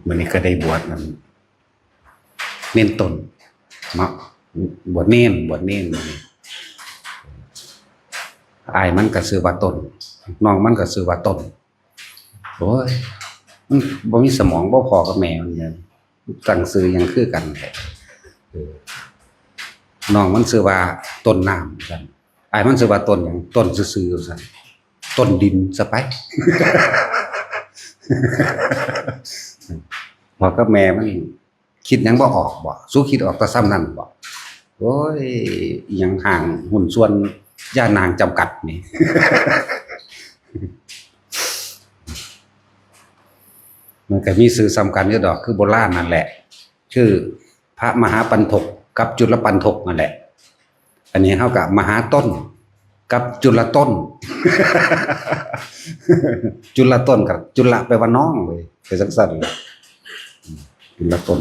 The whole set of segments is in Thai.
วันนี้ก็ได้บวชมันเน้นตนเนาะบวชเน้นอายมันก็ซื้อว่าตนน้องมันก็ซื้อว่าตนโอ้ยมันบ่มีสมองบ่พอกับแม่มันเนี่ยตั้งซื้อยังคือกันแหละน้องมันซื้อว่าต้นน้ำซั่นอายมันซื้อว่าต้นหยังต้นซื่อๆซั่นต้นดินซะไป พอกับแม่มันคิดหยังบ่ออกบ่สู้คิดออกแต่ซ้ำนั่นบ่โอ้ยอิหยังห่างหุ้นส่วนย่านางจำกัดนี่ มันก็มีสื่อสำคัญอยู่ดอกคือโบราณนั่นแหละชื่อพระมหาปันถกกับจุลปันถกนั่นแหละอันนี้เท่ากับมหาต้นกับจุลต้น จุลต้นกับจุลแปลว่าน้องเลยเป็นสั้นๆเลยจุลต้น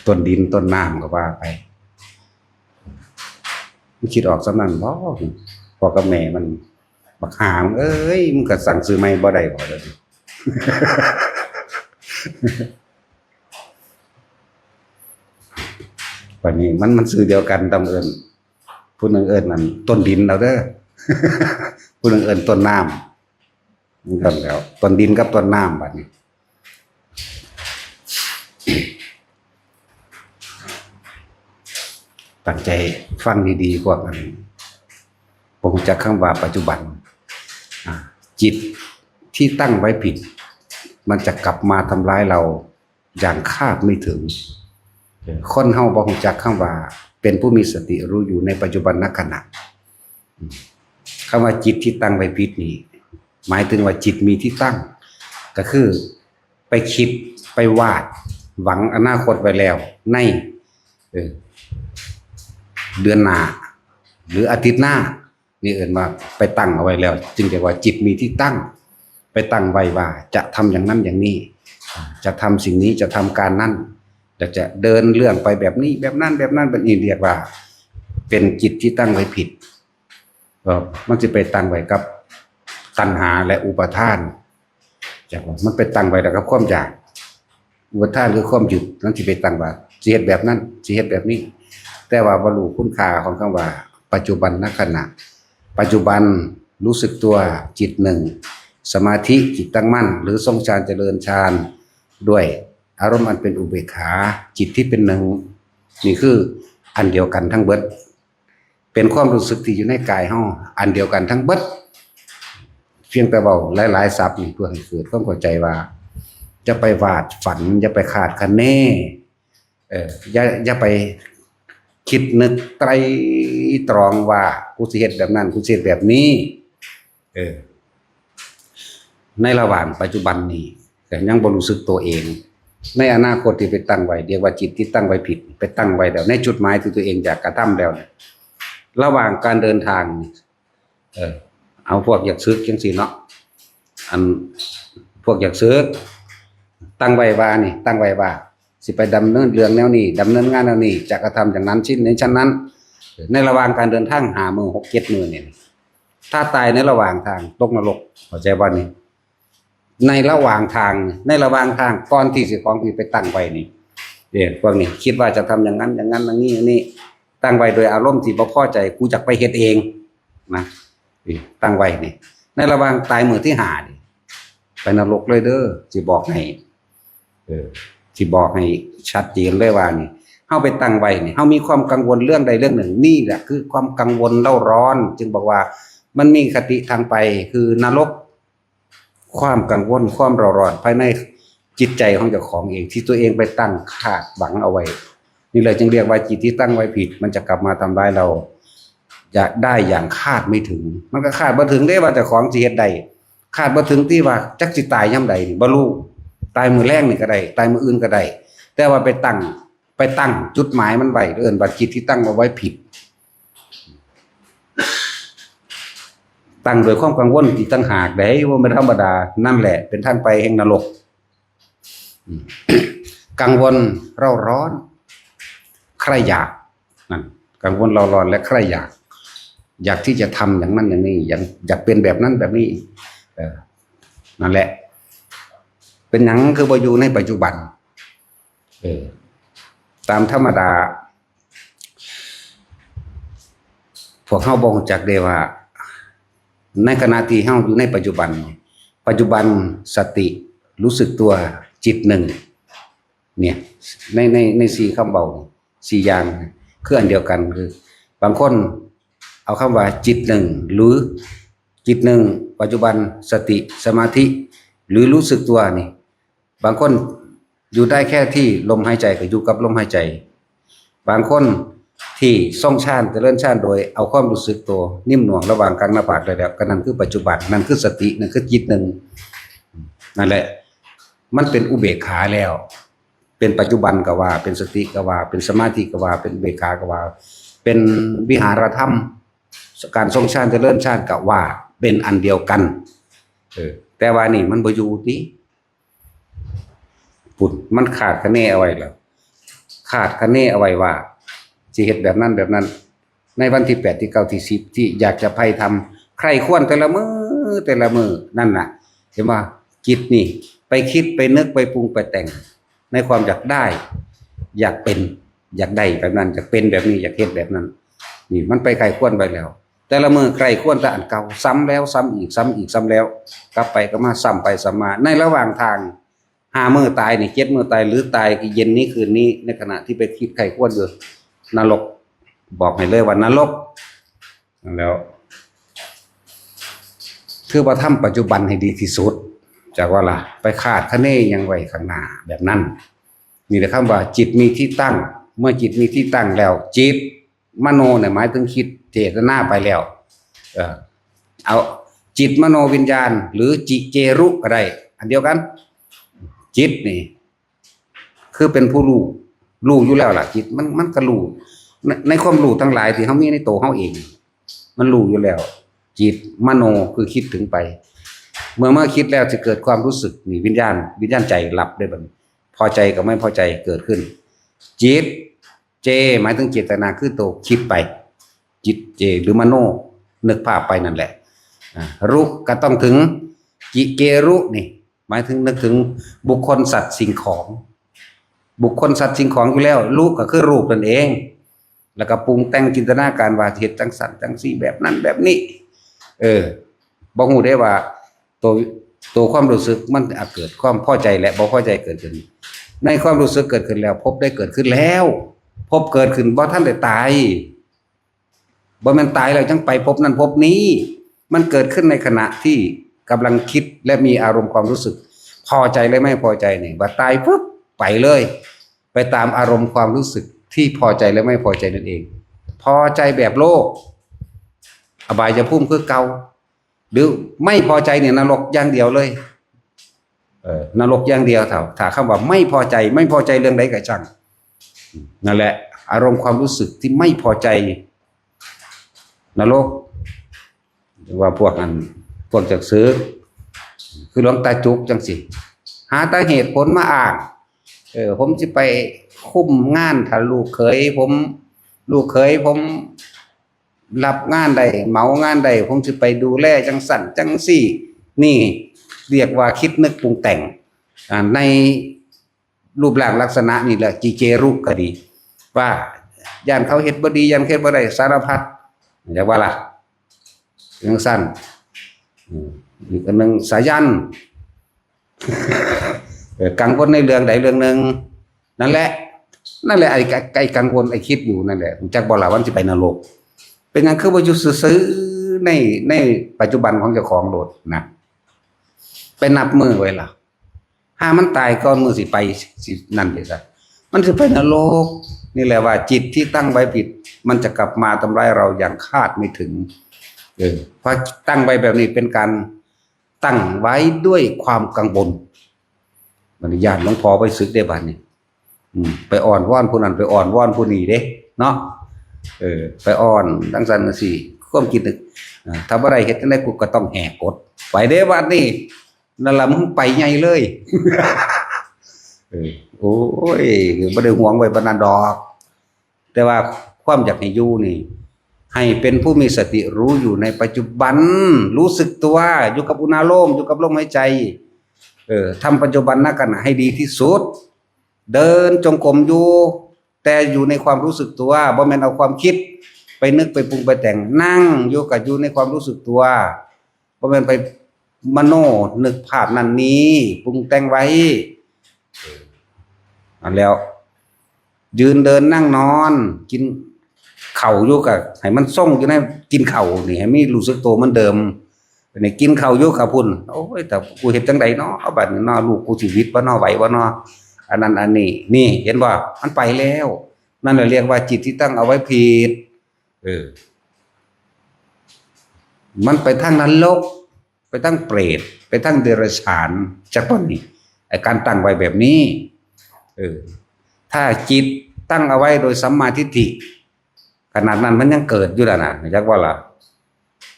ต้นดินต้นน้ำก็ว่าไปมันคิดออกสำนันบ่พอกับแม่มันบักหามเอ้ยมึงก็สั่งซื้อไม่บ่ได้บ่เลย วันนี้มันซื้อเดียวกันตำเอิญผู้หนึ่งเอิญนั่นต้นดินเราเด้อ ผู้หนึ่งเอิญต้นน้ำมันกันแล้วต้นดินกับต้นน้ำบัดนี้ตั้งใจฟังดีๆพวกนั้นผมจะคำว่าปัจจุบันจิตที่ตั้งไว้ผิดมันจะกลับมาทำร้ายเราอย่างคาดไม่ถึงคนเฮาบ่รู้จักคำว่าเป็นผู้มีสติรู้อยู่ในปัจจุบันขณะคำว่าจิตที่ตั้งไว้ผิดนี่หมายถึงว่าจิตมีที่ตั้งก็คือไปคิดไปวาดหวังอนาคตไว้แล้วในเดือนหน้าหรืออาทิตย์หน้านี่เอิ้นว่าไปตั้งเอาไว้แล้วจึงเรียกว่าจิตมีที่ตั้งไปตั้งไว้ว่าจะทำอย่างนั้นอย่างนี้จะทำสิ่งนี้จะทำการนั้นจะเดินเรื่องไปแบบนี้แบบนั้นแบบนั้นแบบนี้เรียกว่าเป็นจิตที่ตั้งไว้ผิดมันจะไปตั้งไว้กับตัณหาและอุปาทานจากว่ามันไปตั้งไว้แล้วกับความอยากอุปาทานคือความยึดนั่นที่ไปตั้งว่าสิเฮ็ดแบบนั้นสิเฮ็ดแบบนี้แต่ว่าบ่รู้คุณค่าของคำว่าปัจจุบันขณะปัจจุบันรู้สึกตัวจิตหนึ่งสมาธิจิตตั้งมั่นหรือทรงฌานเจริญฌานด้วยอารมณ์อันเป็นอุเบกขาจิตที่เป็นหนึ่งนี่คืออันเดียวกันทั้งเบิดเป็นความรู้สึกที่อยู่ในกายเฮาอันเดียวกันทั้งเบิดเพียงแต่เว้าหลายๆศัพท์นี่เพื่อให้เกิดความเข้าใจว่าจะไปวาดฝันอย่าไปคาดคะเนอย่าไปคิดนึกไตรตรองว่ากูสิเฮ็ดแบบนั้นกูสิเฮ็ดแบบนี้ในระหว่างปัจจุบันนี้แต่ยังบ่รู้สึกตัวเองในอนาคตที่ไปตั้งไว้เรียกว่าจิตที่ตั้งไว้ผิดไปตั้งไว้แล้วในจุดหมายที่ตัวเองอยากกระทำแล้วระหว่างการเดินทางเอาพวกอยากซึกจังซี่เนาะอันพวกอยากซึกตั้งไว้ว่านี่ตั้งไว้ว่าสิไปดำเนินเรื่องแนวนี้ดำเนินงานแนวนี้จะกระทำอย่างนั้นชิ้นนี้ชั้นนั้นในระหว่างการเดินทาง5 มื้อ 6 7 มื้อนี่ถ้าตายในระหว่างทางตกนรกเข้าใจบ่นี่ในระหว่างทางก่อนที่สิของที่ไปตั้งไว้นี่พวกนี้คิดว่าจะทำอย่างนั้นอย่างนี้ตั้งไว้โดยอารมณ์ที่บ่พอใจกูจักไปเฮ็ดเองนะตั้งไว้นี่ในระหว่างตายมื้อที่5นี่ไปนรกเลยเด้อสิบอกให้สิบอกให้ชัดเจนเลยว่านี่เฮาไปตั้งไว้นี่เฮามีความกังวลเรื่องใดเรื่องหนึ่งนี่แหละคือความกังวลเล่าร้อนจึงบอกว่ามันมีคติทางไปคือนรกความกังวลความเร่าร้อนภายในจิตใจของเจ้าของเองที่ตัวเองไปตั้งคาดหวังเอาไว้นี่เลยจึงเรียกว่าจิตที่ตั้งไว้ผิดมันจะกลับมาทำร้ายเราจะได้อย่างคาดไม่ถึงมันก็คาดบ่ถึงได้ว่าเจ้าของสิเฮ็ดได้คาดบ่ถึงที่ว่าจักสิตายยามใดนี่บ่รู้ตายมื้อแรกนี่ก็ได้ตายมื้ออื่นก็ได้แต่ว่าไปตั้งจุดหมายมันไว้เอิ้นว่าจิตที่ตั้งเอาไว้ผิดตั้งโดยความกังวลที่ตั้งหากได้ว่าไม่ธรรมดานั่นแหละเป็นทางไปแห่งนรกกังวลเร่าร้อนใครอยากนั่นกังวลเร่าร้อนและใครอยาก อยากที่จะทำอย่างนั้นอย่างนี้อยากเป็นแบบนั้นแบบนี้นั่นแหละเป็นหยังคือบ่อยู่ในปัจจุบันตามธรรมดาพวกเฮาบ่รู้จักได้ว่าในขณะที่เฮาอยู่ในปัจจุบันสติรู้สึกตัวจิตหนึ่งเนี่ยในสี่คำเบาสี่อย่างคืออันเดียวกันคือบางคนเอาคำว่าจิตหนึ่งหรือจิตหนึ่งปัจจุบันสติสมาธิหรือรู้สึกตัวนี่บางคนอยู่ได้แค่ที่ลมหายใจก็อยู่กับลมหายใจบางคนที่ส่องฌานเจริญฌานโดยเอาความรู้สึกตัวนิ่มหน่วงระหว่างกลางหน้าผากเลยแล้วก็นั่นคือปัจจุบันนั่นคือสตินั่นคือจิตหนึ่งนั่นแหละมันเป็นอุเบกขาแล้วเป็นปัจจุบันก็ว่าเป็นสติก็ว่าเป็นสมาธิก็ว่าเป็นอุเบกขาก็ว่าเป็นวิหารธรรมการทรงฌานเจริญฌานก็ว่าเป็นอันเดียวกันแต่ว่านี่มันบ่อยู่ติปุ่นมันขาดคะแนนเอาไว้แล้วขาดคะแนนเอาไว้ว่าสิเฮ็ดแบบนั้นในวันที่8ที่9ที่10ที่อยากจะไปทำใครควรแต่ละมื้อนั่นน่ะเห็นว่าจิตนี่ไปคิดไปนึกไปปรุงไปแต่งในความอยากได้อยากเป็นอยากได้แบบนั้นอยากเป็นแบบนี้อยากเฮ็ดแบบนั้นนี่มันไปใครควรไปแล้วแต่ละมื้อใครควรแต่อันเก่าซ้ำแล้วซ้ำอีกซ้ำแล้วกลับไปก็มาซ้ำไปซ้ำมาในระหว่างทาง5 มื้อตายนี่7 มื้อตายหรือตายเย็นนี้คืนนี้ในขณะที่ไปคิดใครควรอยู่นรกบอกให้เลยว่านรกแล้วคือว่าทำปัจจุบันให้ดีที่สุดจากว่าล่ะไปคาดคะเนยังไว้ข้างหน้าแบบนั้นนี่แหละคำว่าจิตมีที่ตั้งเมื่อจิตมีที่ตั้งแล้วจิตมโนเนี่ยหมายถึงคิดเจตนาไปแล้วเอาจิตมโนวิญญาณหรือจิเจรุก็ได้อันเดียวกันจิตนี่คือเป็นผู้รู้อยู่แล้วล่ะจิตมันก็รู้ในความรู้ทั้งหลายที่เฮามีในตัวเฮาเองมันรู้อยู่แล้วจิตมโนคือคิดถึงไปเมื่อคิดแล้วจะเกิดความรู้สึกนี่วิญญาณใจรับได้บัดพอใจกับไม่พอใจเกิดขึ้นจิตเจหมายถึงเจตนาคือตัวคิดไปจิตเจหรือมโนนึกภาพไปนั่นแหละรุก็ต้องถึงจิเกรุนี่หมายถึงนึกถึงบุคคลสัตว์สิ่งของบุคคลสัตว์สิ่งของอยู่แล้วรูปก็คือรูปนั่นเองแล้วก็ปรุงแต่งจินตนาการว่าเหตุจังสันจังซี่แบบนั้นแบบนี้บ่ฮู้ได้ว่าตัวความรู้สึกมันอาจเกิดความพอใจและบ่พอใจเกิดขึ้นในความรู้สึกเกิดขึ้นแล้วพบได้เกิดขึ้นแล้วพบเกิดขึ้นบ่ทันได้ตายบ่แม่นตายแล้วจังไปพบนั้นพบนี้มันเกิดขึ้นในขณะที่กำลังคิดและมีอารมณ์ความรู้สึกพอใจและไม่พอใจนี่บ่ตายปุ๊บไปเลยไปตามอารมณ์ความรู้สึกที่พอใจและไม่พอใจนั่นเองพอใจแบบโลกอบายภูมิคือเก่าหรือไม่พอใจเนี่ยนรกอย่างเดียวเลยนรกอย่างเดียวถ้าคำว่าไม่พอใจเรื่องใดก็ช่างนั่นแหละอารมณ์ความรู้สึกที่ไม่พอใจนรกหรือว่าพวกจักซื้อคือหลวงตาจุกจังสิหาแต่เหตุผลมาอ้างผมสิไปคุมงานถ้าลูกเขยผมรับงานใดเหมางานใดผมสิไปดูแลจังสั่นจังซี่นี่เรียกว่าคิดนึกปรุงแต่งในรูปร่างลักษณะนี่แหละจิเจรุก็ดีว่าย่านเขาเฮ็ดบ่ดีย่านเฮ็ดบ่ได้สารพัดเรียกว่าล่ะจังสั่นอีกอันนึงสายันกังวลในเรื่องใดเรื่องหนึ่งนั่นแหละไอ้กังวลไอ้คิดอยู่นั่นแหละจักบ่ล่ะวันสิไปนรกเป็นงั้นคือว่าอยู่ซื่อๆในปัจจุบันของเจ้าของโลดนะไปนับมือไว้ล่ะถ้ามันตายก่อนมือสิไปสินั่นเลยซะมันสิไปนรกนี่แหละว่าจิตที่ตั้งไว้ผิดมันจะกลับมาทำร้ายเราอย่างคาดไม่ถึงเพราะตั้งไว้แบบนี้เป็นการตั้งไว้ด้วยความกังวลมันญาติหลวงพ่อไปศึกได้บัดนี้ไปอ่อนวอนผู้นั้นไปอ่อนวอนผู้นี้เด้เนาะไปอ่อนทั้งสันสิความคิดนึกถ้าบ่ได้เฮ็ดจังได๋กูก็ต้องแหกกฎไปเด้บัดนี้นั่นล่ะมึงไปใหญ่เลยโอ้ยบ่ได้หวงไว้ปานนั้นดอกแต่ว่าความอยากให้อยู่นี่ ให้เป็นผู้มีสติรู้อยู่ในปัจจุบันรู้สึกตัวอยู่กับอุณาโลมอยู่กับลมหายใจทำปัจจุบันณขณะให้ดีที่สุดเดินจงกรมอยู่แต่อยู่ในความรู้สึกตัวบ่แม่นเอาความคิดไปนึกไปปรุงไปแต่งนั่งอยู่กับอยู่ในความรู้สึกตัวบ่แม่นไปมโนนึกภาพนั้นนี้ปรุงแต่งไว้อันแล้วยืนเดินนั่งนอนกินเข่าอยู่กับให้มันส่งอยู่ในกินเข่านี่ให้มีรู้สึกตัวเหมือนเดิมนี่กินเข่าอยู่กับพุ่นโอ้ยแต่กูเฮ็ดจังไดเนาะเอาบัดนี้เนาะลูกกูชีวิตบ่เนาะไหวบ่เนาะอันนั้นอันนี้นี่เห็นบ่มันไปแล้วนั่นเรียกว่าจิตที่ตั้งเอาไว้ผิดมันไปทางนรกไปทางเปรตไปทางเดรัจฉานจักบ่นี่ไอ้การตั้งไว้แบบนี้ถ้าจิตตั้งเอาไว้โดยสัมมาทิฏฐิขนาดนั้นมันยังเกิดอยู่แล้วนะจักว่าล่ะ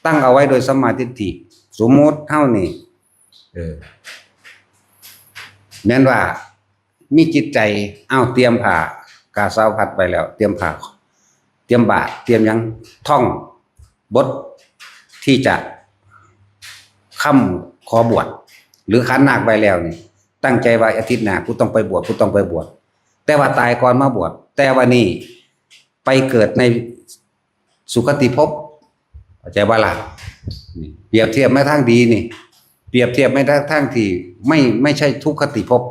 ตั้งเอาไว้โดยสัมมาทิฏฐิสมมติเท่านี้แม้นว่ามีจิตใจเตรียมผ้ากาสาวพัดไปแล้วเตรียมผ้าเตรียมบาตรเตรียมยังท่องบทที่จะค้ำขอบวชหรือขันนาคไปแล้วนี่ตั้งใจว่าอาทิตย์หน้ากูต้องไปบวชกูต้องไปบวชแต่ว่าตายก่อนมาบวชแต่ว่านี่ไปเกิดในสุคติภพเข้าใจว่าล่ะเปรียบเทียบไม่ทางดีนี่เปรียบเทียบไม่ทางที่ไม่ใช่ทุกขติภพ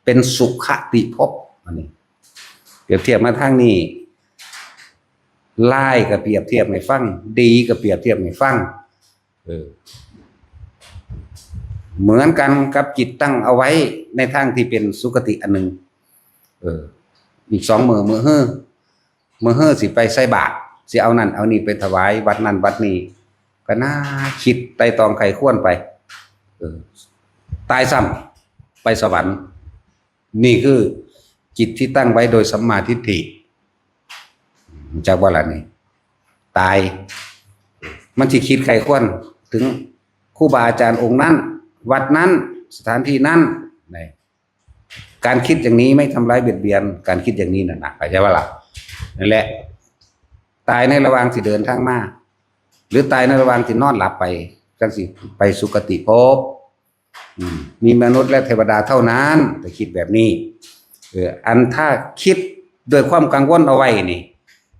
เป็นสุขติภพอันนี้เปรียบเทียบมาทางนี้ไล่กับเปรียบเทียบให้ฟังดีกับเปรียบเทียบให้ฟังเหมือนกันกับจิตตั้งเอาไว้ในทางที่เป็นสุคติอันหนึ่งอีก2 มื้อเฮ้อสิไปใส่บาตรสิเอานั่นเอานี่ไปถวายวัดนั่นวัดนี้ก็น่าคิดไต่ตองไขควรไปตายซ้ำไปสวรรค์นี่คือจิตที่ตั้งไว้โดยสัมมาทิฏฐิจากว่าล่ะนี่ตายมันสิคิดไขควรถึงครูบาอาจารย์องค์นั้นวัดนั้นสถานที่นั้นการคิดอย่างนี้ไม่ทำร้ายเบียดเบียนการคิดอย่างนี้น่ะเข้าใจว่าล่ะนั่นแหละตายในระหว่างที่เดินทางมาหรือตายในระหว่างที่นอนหลับไปจังสิไปสุคติภพมีมนุษย์และเทวดาเท่านั้นแต่คิดแบบนี้อันถ้าคิดด้วยความกังวลเอาไว้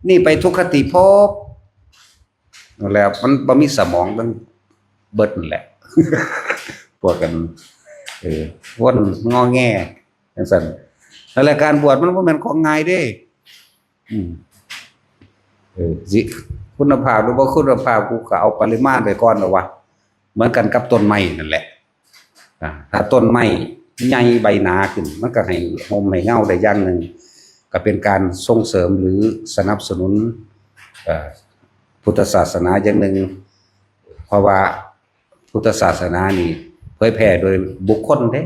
นี่ไปทุกขติภพนั่นแหละมันบ่มีสมองมันเบิดนั่นแหละพวกกันวนงอแงจังซั่นแล้วรายการบวชมันบ่แม่นของง่ายเด้สิคุณภาพหรือบ่คุณภาพกูก็เอาปริมาณไปก่อนแล้ววะเหมือนกันกับต้นไม้นั่นแหละถ้าต้นไม้ใหญ่ใบหนาขึ้นมันก็ให้ห่มให้เงาได้อย่างหนึ่งก็เป็นการส่งเสริมหรือสนับสนุนพุทธศาสนาอย่างหนึ่งเพราะว่าพุทธศาสนานี่เผยแผ่โดยบุคคลเด้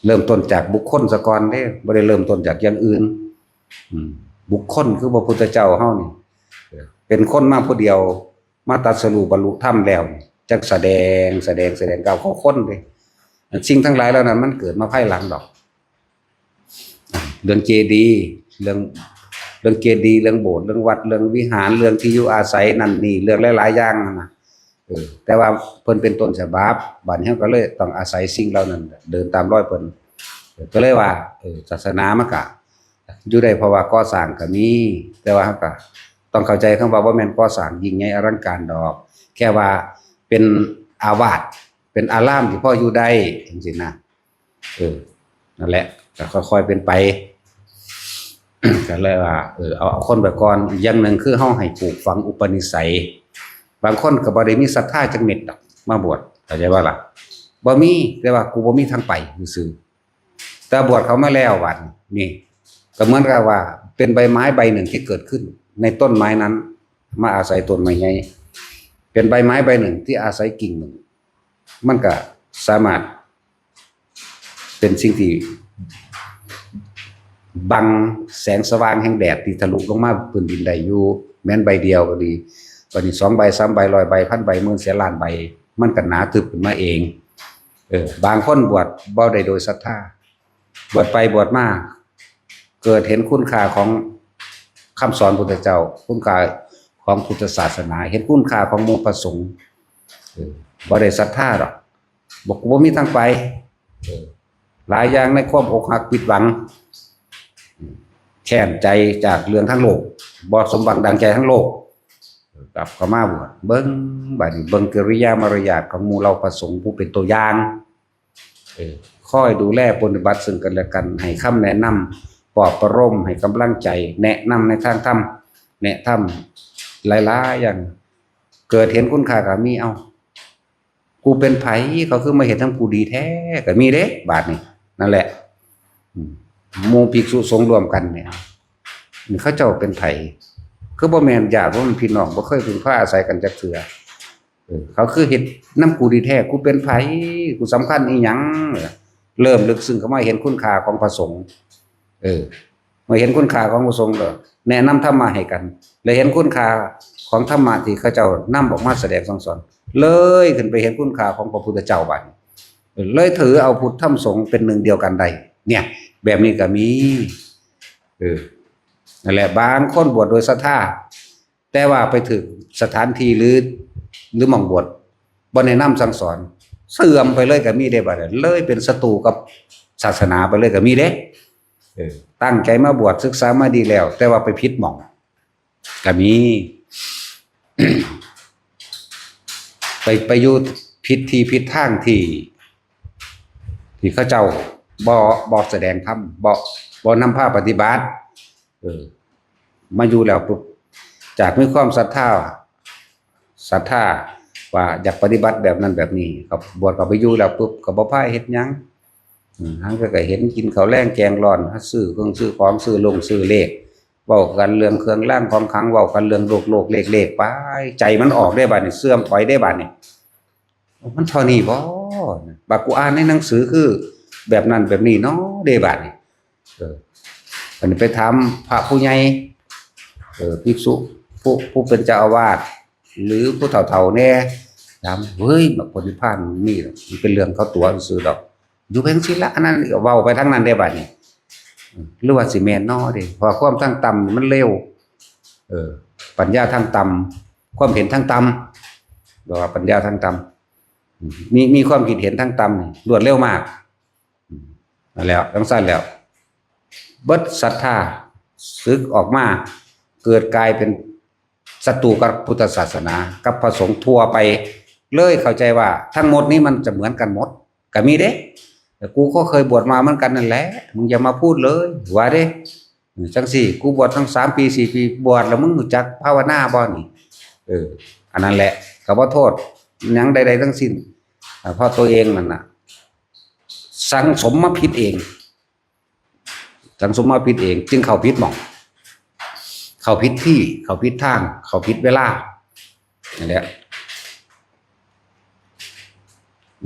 เริ่มต้นจากบุคคลซะก่อนเด้บ่ได้เริ่มต้นจากอย่างอื่นบุคคลคือพระพุทธเจ้าเฮานี่เป็นคนมาผู้เดียวมาตรัสรู้บรรลุธรรมแล้วจักแสดงก้าวเข้าคนเด้สิ่งทั้งหลายแล้วนั้นมันเกิดมาภายหลังดอกเรื่องเจดีย์เรื่องเจดีย์เรื่องโบสถ์เรื่องวัดเรื่องวิหารเรื่องที่อยู่อาศัยนั่นนี่เรื่องหลายๆอย่างนะแต่ว่าเพิ่นเป็นต้นฉบับบัดนี้ก็เลยต้องอาศัยสิ่งเหล่านั้นเดินตามรอยเพิ่นก็เลยว่าศาสนามันก็อยู่ได้เพราะว่าก่อสร้างก็มีแต่ว่าก็ต้องเข้าใจคำว่าบ่แม่นก่อสร้างยิ่งใหญ่อลังการดอกแค่ว่าเป็นอาวาสเป็นอารามที่พออยู่ได้จังซี่นะนั่นแหละก็ค่อยๆเป็นไปก็เลยว่าเอาคนไปก่อนอย่างหนึ่งคือเฮาให้ปลูกฝังอุปนิสัยบางคนก็บ่ได้มีศรัทธาจักเม็ดดอกมาบวชเข้าใจว่าล่ะบ่มีแต่ว่ากูบ่มีทางไปซื่อๆแต่บวชเขามาแล้วบัดนี่ก็เหมือนกับว่าเป็นใบไม้ใบหนึ่งที่เกิดขึ้นในต้นไม้นั้นมาอาศัยต้นไม้ใหญ่เป็นใบไม้ใบหนึ่งที่อาศัยกิ่งหนึ่งมันก็สามารถเป็นสิ่งที่บังแสงสว่างแห่งแดดที่ทะลุลงมาพื้นดินได้อยู่แม้นใบเดียวก็ดีวันนี้2 ใบ 3 ใบ 100 ใบ 1,000 ใบหมื่นแสนล้านใบมันก็หนาทึบขึ้นมาเองบางคนบวชบ่ได้โดยศรัทธาบวชไปบวชมาเกิดเห็นคุณค่าของค คำสอนพุทธเจ้าคุณค่าของพุทธศาสนาเห็นคุณค่าของหมู่พระสงฆ์บ่ได้ศรัทธาหรอกบอกว่ามีทางไปหลายอย่างในความอกหักผิดหวังแค้นใจจากเรื่องทั้งโลกบ่สมหวังดังใจทั้งโลกกลับเข้ามาบวชเบิ่งบัดนี้เบิ่งกิริยามารยาทของหมู่เราพระสงฆ์ผู้เป็นตัวอย่างคอยดูแลปฏิบัติซึ่งกันและกันให้คำแนะนำปลอบประโลมให้กำลังใจแนะนำในทางธรรมแนะธรรมหลายๆอย่างเกิดเห็นคุณค่าก็มีเอากูเป็นไผเขาคือมาเห็นทั้งกูดีแท้ก็มีเด้บาดนี้นั่นแหละหมู่ภิกษุสงฆ์รวมกันเนี่ยเขาเจ้าเป็นไผคือบ่แม่นญาติบ่แม่นพี่น้องบ่เคยพึ่งพาอาศัยกันจักเทื่อเขาคือเห็นน้ำกูดีแท้กูเป็นไผกูสำคัญอีหยังเริ่มลึกซึ้งเข้ามาเห็นคุณค่าของพระสงฆ์มาเห็นคุณค่าของพระสงฆ์แล้วแนะนำธรรมะให้กันและเห็นคุณค่าของธรรมะที่เขาเจ้านำออกมาแสดงสั่งสอนเลยขึ้นไปเห็นคุณค่าของพระพุทธเจ้าบัดเลยถือเอาพุทธธรรมสงฆ์เป็นหนึ่งเดียวกันได้เนี่ยแบบนี้ก็มีนั่นแหละบางคนบวชโดยศรัทธาแต่ว่าไปถึงสถานที่หรือหม่องบวชบ่แนะนำสั่งสอนเสื่อมไปเลยก็มีได้บัดเลยเป็นศัตรูกับศาสนาไปเลยก็มีเด้ตั้งใจมาบวชศึกษามาดีแล้วแต่ว่าไปผิดหม่องก็มี ไปอยู่ผิดที่ผิดทางที่เขาเจ้าบ่แสดงธรรมบ่นำพาปฏิบัติมาอยู่แล้วปุ๊บจากมีความศรัทธาว่าอยากปฏิบัติแบบนั้นแบบนี้ก็บวชก็ไปอยู่แล้วปุ๊บก็บ่พาเฮ็ดหยังทั้งก็เห็นกินข้าวแลงแกงร้อนซื้อเครื่องซื้อของซื้อลงซื้อเลขเว้ากันเรื่องเครื่องรางของขลังเว้ากันเรื่องโลกเลขไปใจมันออกได้บัดนี้เสื่อมถอยได้บัดนี้มันเท่านี้บ่บักกูอ่านในหนังสือคือแบบนั้นแบบนี้เนาะได้บัดนี้อันนี้ไปถามพระผู้ใหญ่ภิกษุผู้เป็นเจ้าอาวาสหรือผู้เฒ่าๆแน่ถามเฮ้ยบักปฏิภาณนี่มันเป็นเรื่องเขาตัวซื่อดอกอยู่เพียงสิละอันนั้นก็เว้าไปทั้งนั้นได้บัดนี้หรือว่าสิแม่นน้อเด้เพราะความทั้งต่ำมันเร็วปัญญาทั้งต่ำความเห็นทั้งต่ำบอกว่าปัญญาทั้งต่ำมีความคิดเห็นทั้งต่ำรวดเร็วมากนั่นแล้วทั้งสั้นแล้วเบิดศรัทธาสึกออกมาเกิดกลายเป็นศัตรูกับพุทธศาสนากับพระสงฆ์ทั่วไปเลยเข้าใจว่าทั้งหมดนี้มันจะเหมือนกันหมดก็มีเด้แต่กูก็เคยบวชมาเหมือนกันนั่นแหละมึงอย่ามาพูดเลยว่าเด้จังสี่กูบวชทั้ง3 ปี4 ปีบวชแล้วมึงรู้จักภาวนาบ่นี่อันนั้นแหละก็บ่โทษหยังใดๆทั้งสิ้นเพราะตัวเองนั่นน่ะสังสมมาผิดเองสังสมมาผิดเองจึงเข้าผิดหม่องเข้าผิดที่เข้าผิดทางเข้าผิดเวลานั่นแหละ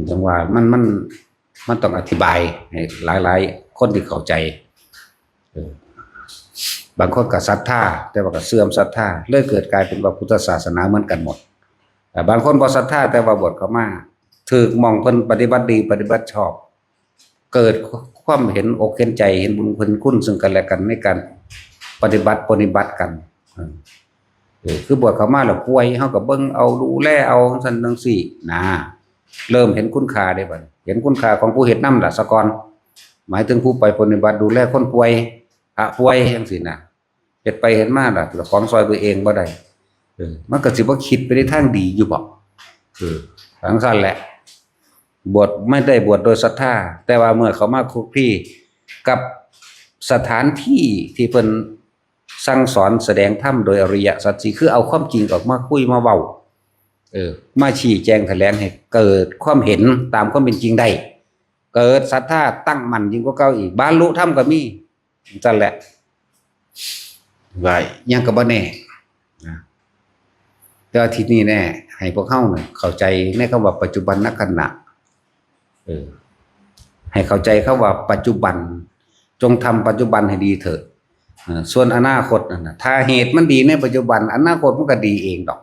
จังว่ามันต้องอธิบายให้หลายๆคนที่เข้าใจบางคนก็ศรัทธาแต่ว่าก็เสื่อมศรัทธาเลยเกิดกลายเป็นว่าพุทธศาสนาเหมือนกันหมดบางคนบ่ศรัทธาแต่ว่าบวชเข้ามาถูกมองเพิ่นปฏิบัติดีปฏิบัติชอบเกิดความเห็นอกเห็นใจเห็นบุญคุณซึ่งกันและกันในการปฏิบัติกันคือบวชเข้ามาแล้วป่วยเฮาก็เบิ่งเอาดูแลเอาซั่นจังซี่นะเริ่มเห็นคุณค่าได้บัดเห็นคุณค่าของผู้เฮ็ดนำล่ะซะก่อนหมายถึงผู้ไปปฏิบัติดูแลคนป่วยป่วยจังซี่น่ะเฮ็ดไปเฮ็ดมาล่ะเจ้าของซอยตัวเองบ่ได้มันก็สิบ่คิดไปในทางดีอยู่บ่จังซั่นแหละบวชไม่ได้บวชโดยศรัทธาแต่ว่าเมื่อเขามาคลุกคลีกับสถานที่ที่เพิ่นสั่งสอนแสดงธรรมโดยอริยสัจสี่คือเอาความจริงออกมาคุยมาเว้ามาชี้แจงแถลงให้เกิดความเห็นตามความเป็นจริงได้เกิดศรัทธาตั้งมั่นยิ่งกว่าเก่าอีกบรรลุธรรมก็มีนั่นแหละว่ายังก็บ่แน่แต่ว่าที่นี่แน่ให้พวกเฮาน่ะเข้าใจในคำว่าปัจจุบันขณะให้เข้าใจคำว่าปัจจุบันจงทำปัจจุบันให้ดีเถิดส่วนอนาคตนั่นน่ะถ้าเหตุมันดีในปัจจุบันอนาคตมันก็ดีเองดอก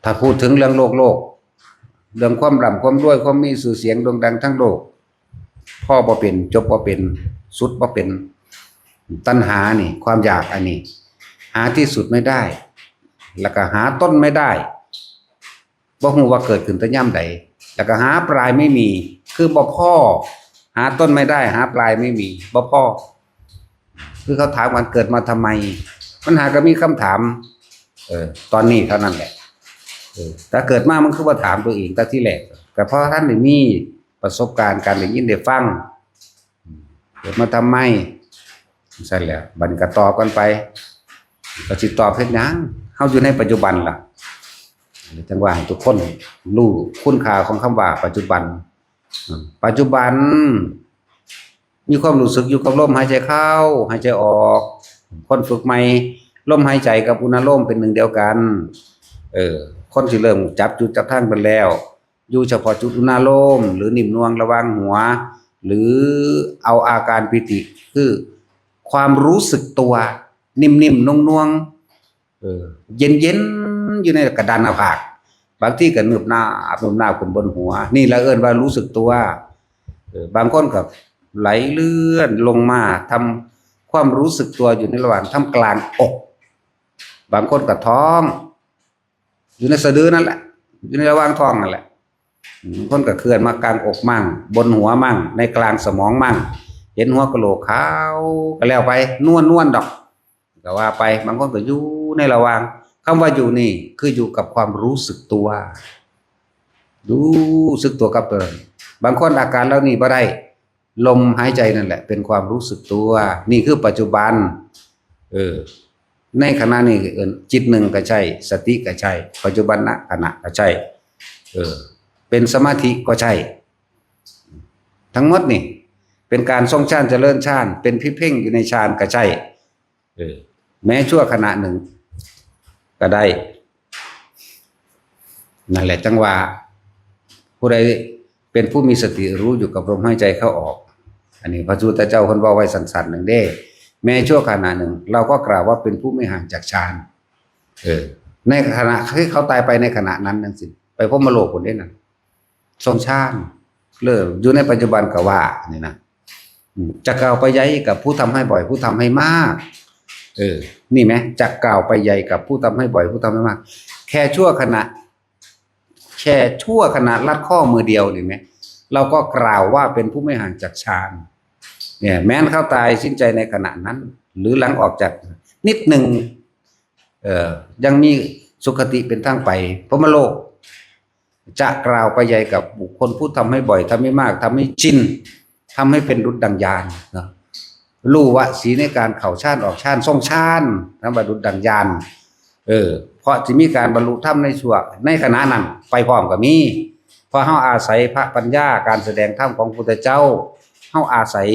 ถ้าพูดถึงเรื่องโลกเรื่องความร่ำความรวยความมีชื่อเสียงโด่งดังทั้งโลกพ่อบ่เป็นจบบ่เป็นสุดบ่เป็น ตัณหานี่ความอยากอันนี้หาที่สุดไม่ได้แล้วก็หาต้นไม่ได้บ่ฮู้ว่าเกิดขึ้นแต่ย่ำใดแล้วก็หาปลายไม่มีคือบ่พอหาต้นไม่ได้หาปลายไม่มีบ่พอคือเขาถามกันเกิดมาทำไมปัญหาก็มีคำถามตอนนี้เท่านั้นแหละแต่เกิดมามันคือว่าถามตัวเองแต่ที่แรกแต่เพราะท่านได้มีประสบการณ์การได้ยินได้ฟังเกิดมาทำไมใช่แล้วบัดนี้ก็ตอบกันไปก็สิตอบเฮ็ดหยังเฮาอยู่ในปัจจุบันล่ะจังว่าให้ทุกคนรู้คุณค่าของคำว่าปัจจุบันปัจจุบันมีความรู้สึกอยู่กับลมหายใจเข้าหายใจออกคนฝึกใหม่ลมหายใจกับอุณหภูมิเป็นหนึ่งเดียวกันคนที่เริ่มจับจุดจับทางไปแล้วอยู่เฉพาะจุดอุณหภูมิหรือนิ่มนวลระวังหัวหรือเอาอาการปิติคือความรู้สึกตัวนิ่มๆนุ่งๆเย็นๆอยู่ในกระดานหน้าผากบางที่ก็หนึบหน้าขึ้นบนหัวนี่เราเอิ้นว่ารู้สึกตัวบางคนก็ไหลเลื่อนลงมาทำความรู้สึกตัวอยู่ในระหว่างท่ามกลางอกบางคนก็ท้องอยู่ในสะดือนั่นแหละอยู่ในระหว่างท้องนั่นแหละคนก็เคลื่อนมากลางอกมั่งบนหัวมั่งในกลางสมองมั่งเห็นหัวกะโหลกขาวก็แล้วไปนวลดอกก็ว่าไปบางคนก็อยู่ในระหว่างคำว่าอยู่นี่คืออยู่กับความรู้สึกตัวรู้สึกตัวกับตัวบางคนอาการแล้วนี่บ่ได้ลมหายใจนั่นแหละเป็นความรู้สึกตัวนี่คือปัจจุบันในขณะนี้จิตหนึ่งก็ใช่สติก็ใช่ปัจจุบันขณะก็ใช่เป็นสมาธิก็ใช่ทั้งหมดนี่เป็นการทรงฌานเจริญฌานเป็นพิเพ่งอยู่ในฌานก็ใช่แม้ชั่วขณะหนึ่งก็ได้นั่นแหละจังหวะผู้ใดเป็นผู้มีสติรู้อยู่กับลมหายใจเข้าออกอันนี้พระพุทธเจ้าคนบอกไว้สั้นๆหนึ่งเด้แม้ชั่วขณะหนึ่งเราก็กล่าวว่าเป็นผู้ไม่ห่างจากฌานในขณะที่เขาตายไปในขณะนั้นนั่นสิไปพบมโลกคนได้นั่นทรงฌานเลิกอยู่ในปัจจุบันก็ว่านี่นะจะกล่าวไปยัยกับผู้ทำให้บ่อยผู้ทำให้มากนี่ไหมจะกล่าวไปยัยกับผู้ทำให้บ่อยผู้ทำให้มากแค่ชั่วขณะลัดข้อมือเดียวนี่ไหมเราก็กล่าวว่าเป็นผู้ไม่ห่างจากฌานเนี่ยแม้นเขาตายสิ้นใจในขณะนั้นหรือหลังออกจากนิดหนึ่งยังมีสุคติเป็นทางไปพรหมโลกจะกล่าวไปใหญ่กับบุคคลผู้ทำให้บ่อยทำให้มากทำให้ชินทำให้เป็นดุจดังยานนะรู้ว่าสีในการเข่าชาติออกชาติทรงชาติทำบรรลุดังยานเพราะจะมีการบรรลุธรรมในช่วงในขณะนั้นไปพร้อมกับมีเพราะเฮาอาศัยพระปัญญาการแสดงธรรมของพุทธเจ้าเฮาอาศัย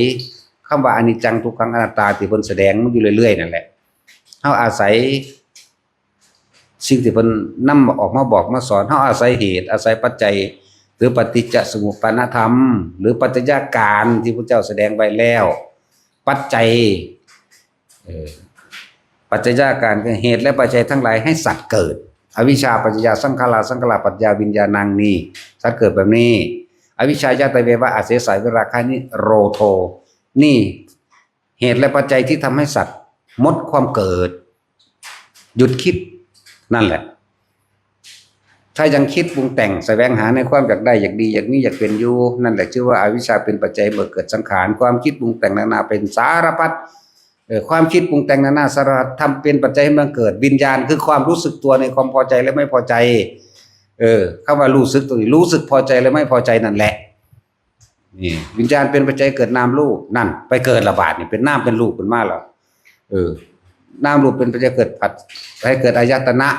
คำว่าอนิจจังทุกขังอนัตตาที่เพิ่นแสดงมันอยู่เรื่อยๆนั่นแหละเฮาอาศัยสิ่งที่เพิ่นนำออกมาบอกมาสอนเฮาอาศัยเหตุอาศัยปัจจัยหรือปฏิจจสมุปปนธรรมหรือปัจจัยการที่พระเจ้าแสดงไว้แล้วปัจจัยปัจจัยการคือเหตุและปัจจัยทั้งหลายให้สัตว์เกิดอวิชชาปัจจยสังขารสังขารปัจจยวิญญาณังนี่สัตว์เกิดแบบนี้อวิชชายาตเววะอาเสสายวิราคะนิโรโทนี่เหตุและปัจจัยที่ทำให้สัตว์หมดความเกิดหยุดคิดนั่นแหละถ้ายังคิดปรุงแต่งแสวงหาในความอยากได้อยากดีอยากมีอยากเป็นอยู่นั่นแหละชื่อว่าอวิชชาเป็นปัจจัยเกิดสังขารความคิดปรุงแต่งนานาเป็นสารพัดความคิดปรุงแต่งนานาสารพัดทำเป็นปัจจัยให้มันเกิดวิญญาณคือความรู้สึกตัวในความพอใจและไม่พอใจคำว่ารู้สึกตัวนี้รู้สึกพอใจและไม่พอใจนั่นแหละนี่วิญญาณเป็นปัจจัยเกิดนามรูปนั่นไปเกิดระบาดนี่เป็นนามเป็นรูปเป็นมาแล้วนามรูปเป็นปัจจัยเกิดผัสให้เกิดอายตนะ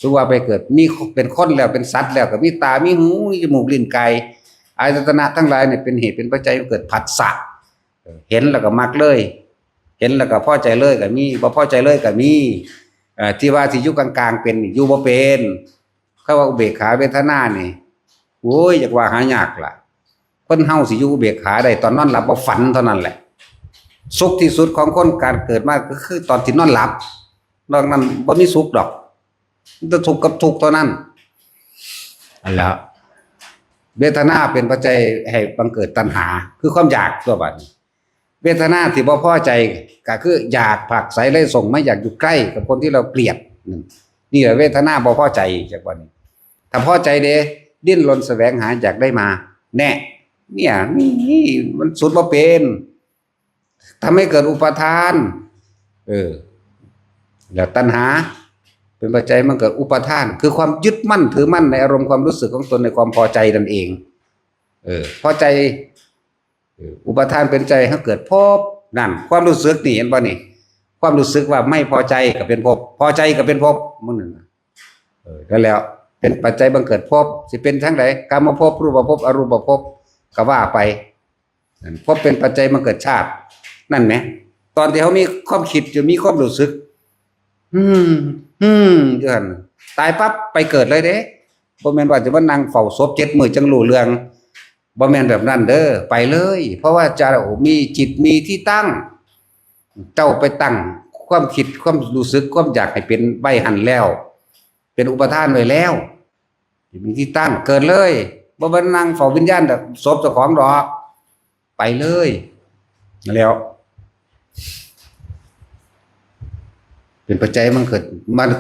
ชื่อว่าไปเกิดมีเป็นคนแล้วเป็นสัตว์แล้วก็มีตามีหูมีจมูกลิ้นกายอายตนะทั้งหลายเนี่ยเป็นเหตุเป็นปัจจัยเกิดผัสสะเห็นแล้วก็มักเลยเห็นแล้วก็พอใจเลยก็มีบ่พอใจเลยก็มีที่ว่าสิอยู่กลางๆเป็นอยู่บ่เป็นเขาว่าอุเบกขาเวทนานี่โอ้ยอยากว่าหายากล่ะคนเฮาสิอยู่อุเบกขาได้ตอนนอนหลับบ่ฝันเท่านั้นแหละสุขที่สุดของคนการเกิดมาก็คือตอนที่นอนหลับนอกนั้นบ่มีสุขดอกจะทุกข์กับทุกข์เท่านั้นอันแล้วเวทนาเป็นปัจจัยให้บังเกิดตัณหาคือความอยากตัวบัด เวทนาที่บ่พอใจก็คืออยากผลักไสเลยส่งไม่อยากอยู่ใกล้กับคนที่เราเกลียดนี่แหละเวทนาบ่พอใจจากวันนี้ถ้าพอใจเด้ดิ้นรนแสวงหาอยากได้มาแน่เนี่ยนี่มันสุดบ่เป็นทำให้เกิดอุปทานแล้วตัณหาเป็นปัจจัยมันเกิดอุปทานคือความยึดมั่นถือมั่นในอารมณ์ความรู้สึกของตนในความพอใจนั่นเองพอใจอุปทานเป็นใจให้เกิดภพนั่นความรู้สึกนี่เห็นป่ะนี่ความรู้สึกว่าไม่พอใจก็เป็นภพพอใจก็เป็นภพมึงนั่นแล้วเป็นปัจจัยบังเกิดภพสิเป็นทั้งไหนกามภพรูปภพอรูปภพก็ว่าไปภพเป็นปัจจัยบังเกิดชาตินั่นไหมตอนที่เขามีความคิดจะมีความรู้สึกเดือนตายปั๊บไปเกิดเลยเด้บ่แม่นว่าจะมานั่งเฝ้าศพ7 มื้อจังรู้เรื่องบ่แม่นแบบนั้นเด้อไปเลยเพราะว่าจะมีจิตมีที่ตั้งเจ้าไปตั้งความคิดความรู้สึกความอยากให้เป็นใบหันแล้วเป็นอุปทานไว้แล้วมีที่ตั้งเกิดเลยบ่มานั่งเฝ้าวิญญาณแบบศพเจ้าของดอกไปเลยแล้วเป็นปัจจัยมันเ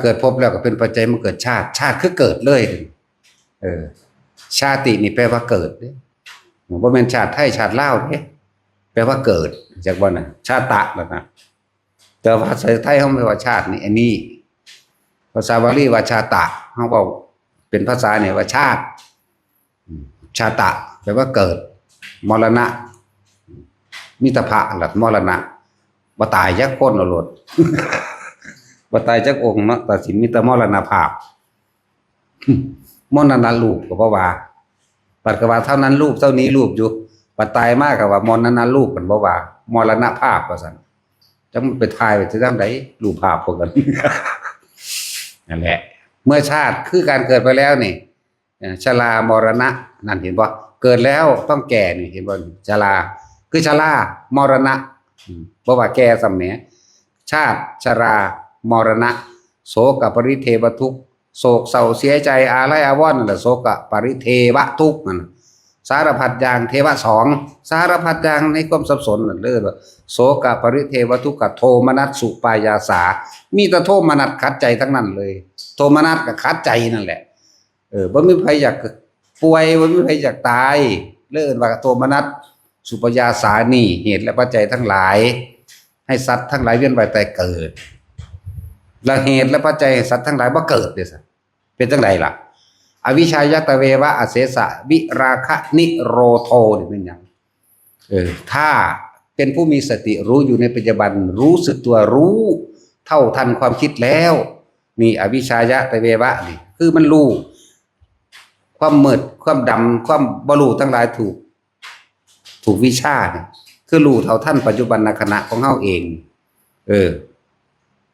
กิดพบแล้วก็เป็นปัจจัยมันเกิดชาติคือเกิดเลยชาตินี่แปลว่าเกิดเด้บ่แม่นชาติไทยชาติลาวเด้แปลว่าเกิดจากบ่น่ะชาตะแล้วนะแต่ภาษาไทยเฮาไม่ว่าชาตินี่อันนี้ภาษาบาลีว่าชาตะเฮาเว้าเป็นภาษาเนี่ยว่าชาติชาตะแปลว่าเกิดมรณะมิตรภะหลัดมรณะบ่ตายจักคนเอาโลดบ่ตายจักองค์เนาะแต่สิมีแต่มรณภาพมรณะรูปก็บ่ว่าปัดก็ว่าเท่านั้นรูปเท่านี้รูปอยู่ปัดตายมากก็ว่ามรณะรูปกันบ่ว่ามรณภาพว่าซั่นจังมันไปทายไปสิจังได๋รูปภาพพวกกันนั่นแหละเมื่อชาติคือการเกิดไปแล้วนี่ชรามรณะนั่นเห็นบ่เกิดแล้วต้องแก่นี่เห็นบ่ชราคือชรามรณะบ่ว่าแก่ซ้ำแหมชาติชรามรณะโศกปริเทวทุกข์โศกเศร้าเสียใจอาลัยอาวรณ์นั่นแหละโศกปริเทวทุกข์นั่นสารพัดอย่างเทวะ2สารพัดอย่างในความสับสนนั่นเด้อโศกปริเทวทุกขโทมนัสสุปายาสามีแต่โทมนัสขัดใจทั้งนั้นเลยโทมนัสก็ขัดใจนั่นแหละบ่มีใครอยากป่วยบ่มีใครอยากตายเอิ้นว่าโทมนัสสุปายาสานี่เหตุและปัจจัยทั้งหลายให้สัตว์ทั้งหลายเวียนว่ายตายเกิดและเหตุและปัจจัยสัตว์ทั้งหลายบ่เกิดเด้อซั่นเป็นจังไดล่ะอวิชชายตเววะอเสสะวิราคะนิโรโธนี่เป็นหยังถ้าเป็นผู้มีสติรู้อยู่ในปัจจุบันรู้สึกตัวรู้เท่าทันความคิดแล้วนี่อวิชชายตเววะนี่คือมันรู้ความมืดความดำความบ่รู้ทั้งหลายถูกวิชาเนี่ยคือรู้เท่าทันปัจจุบันขณะของเฮาเอง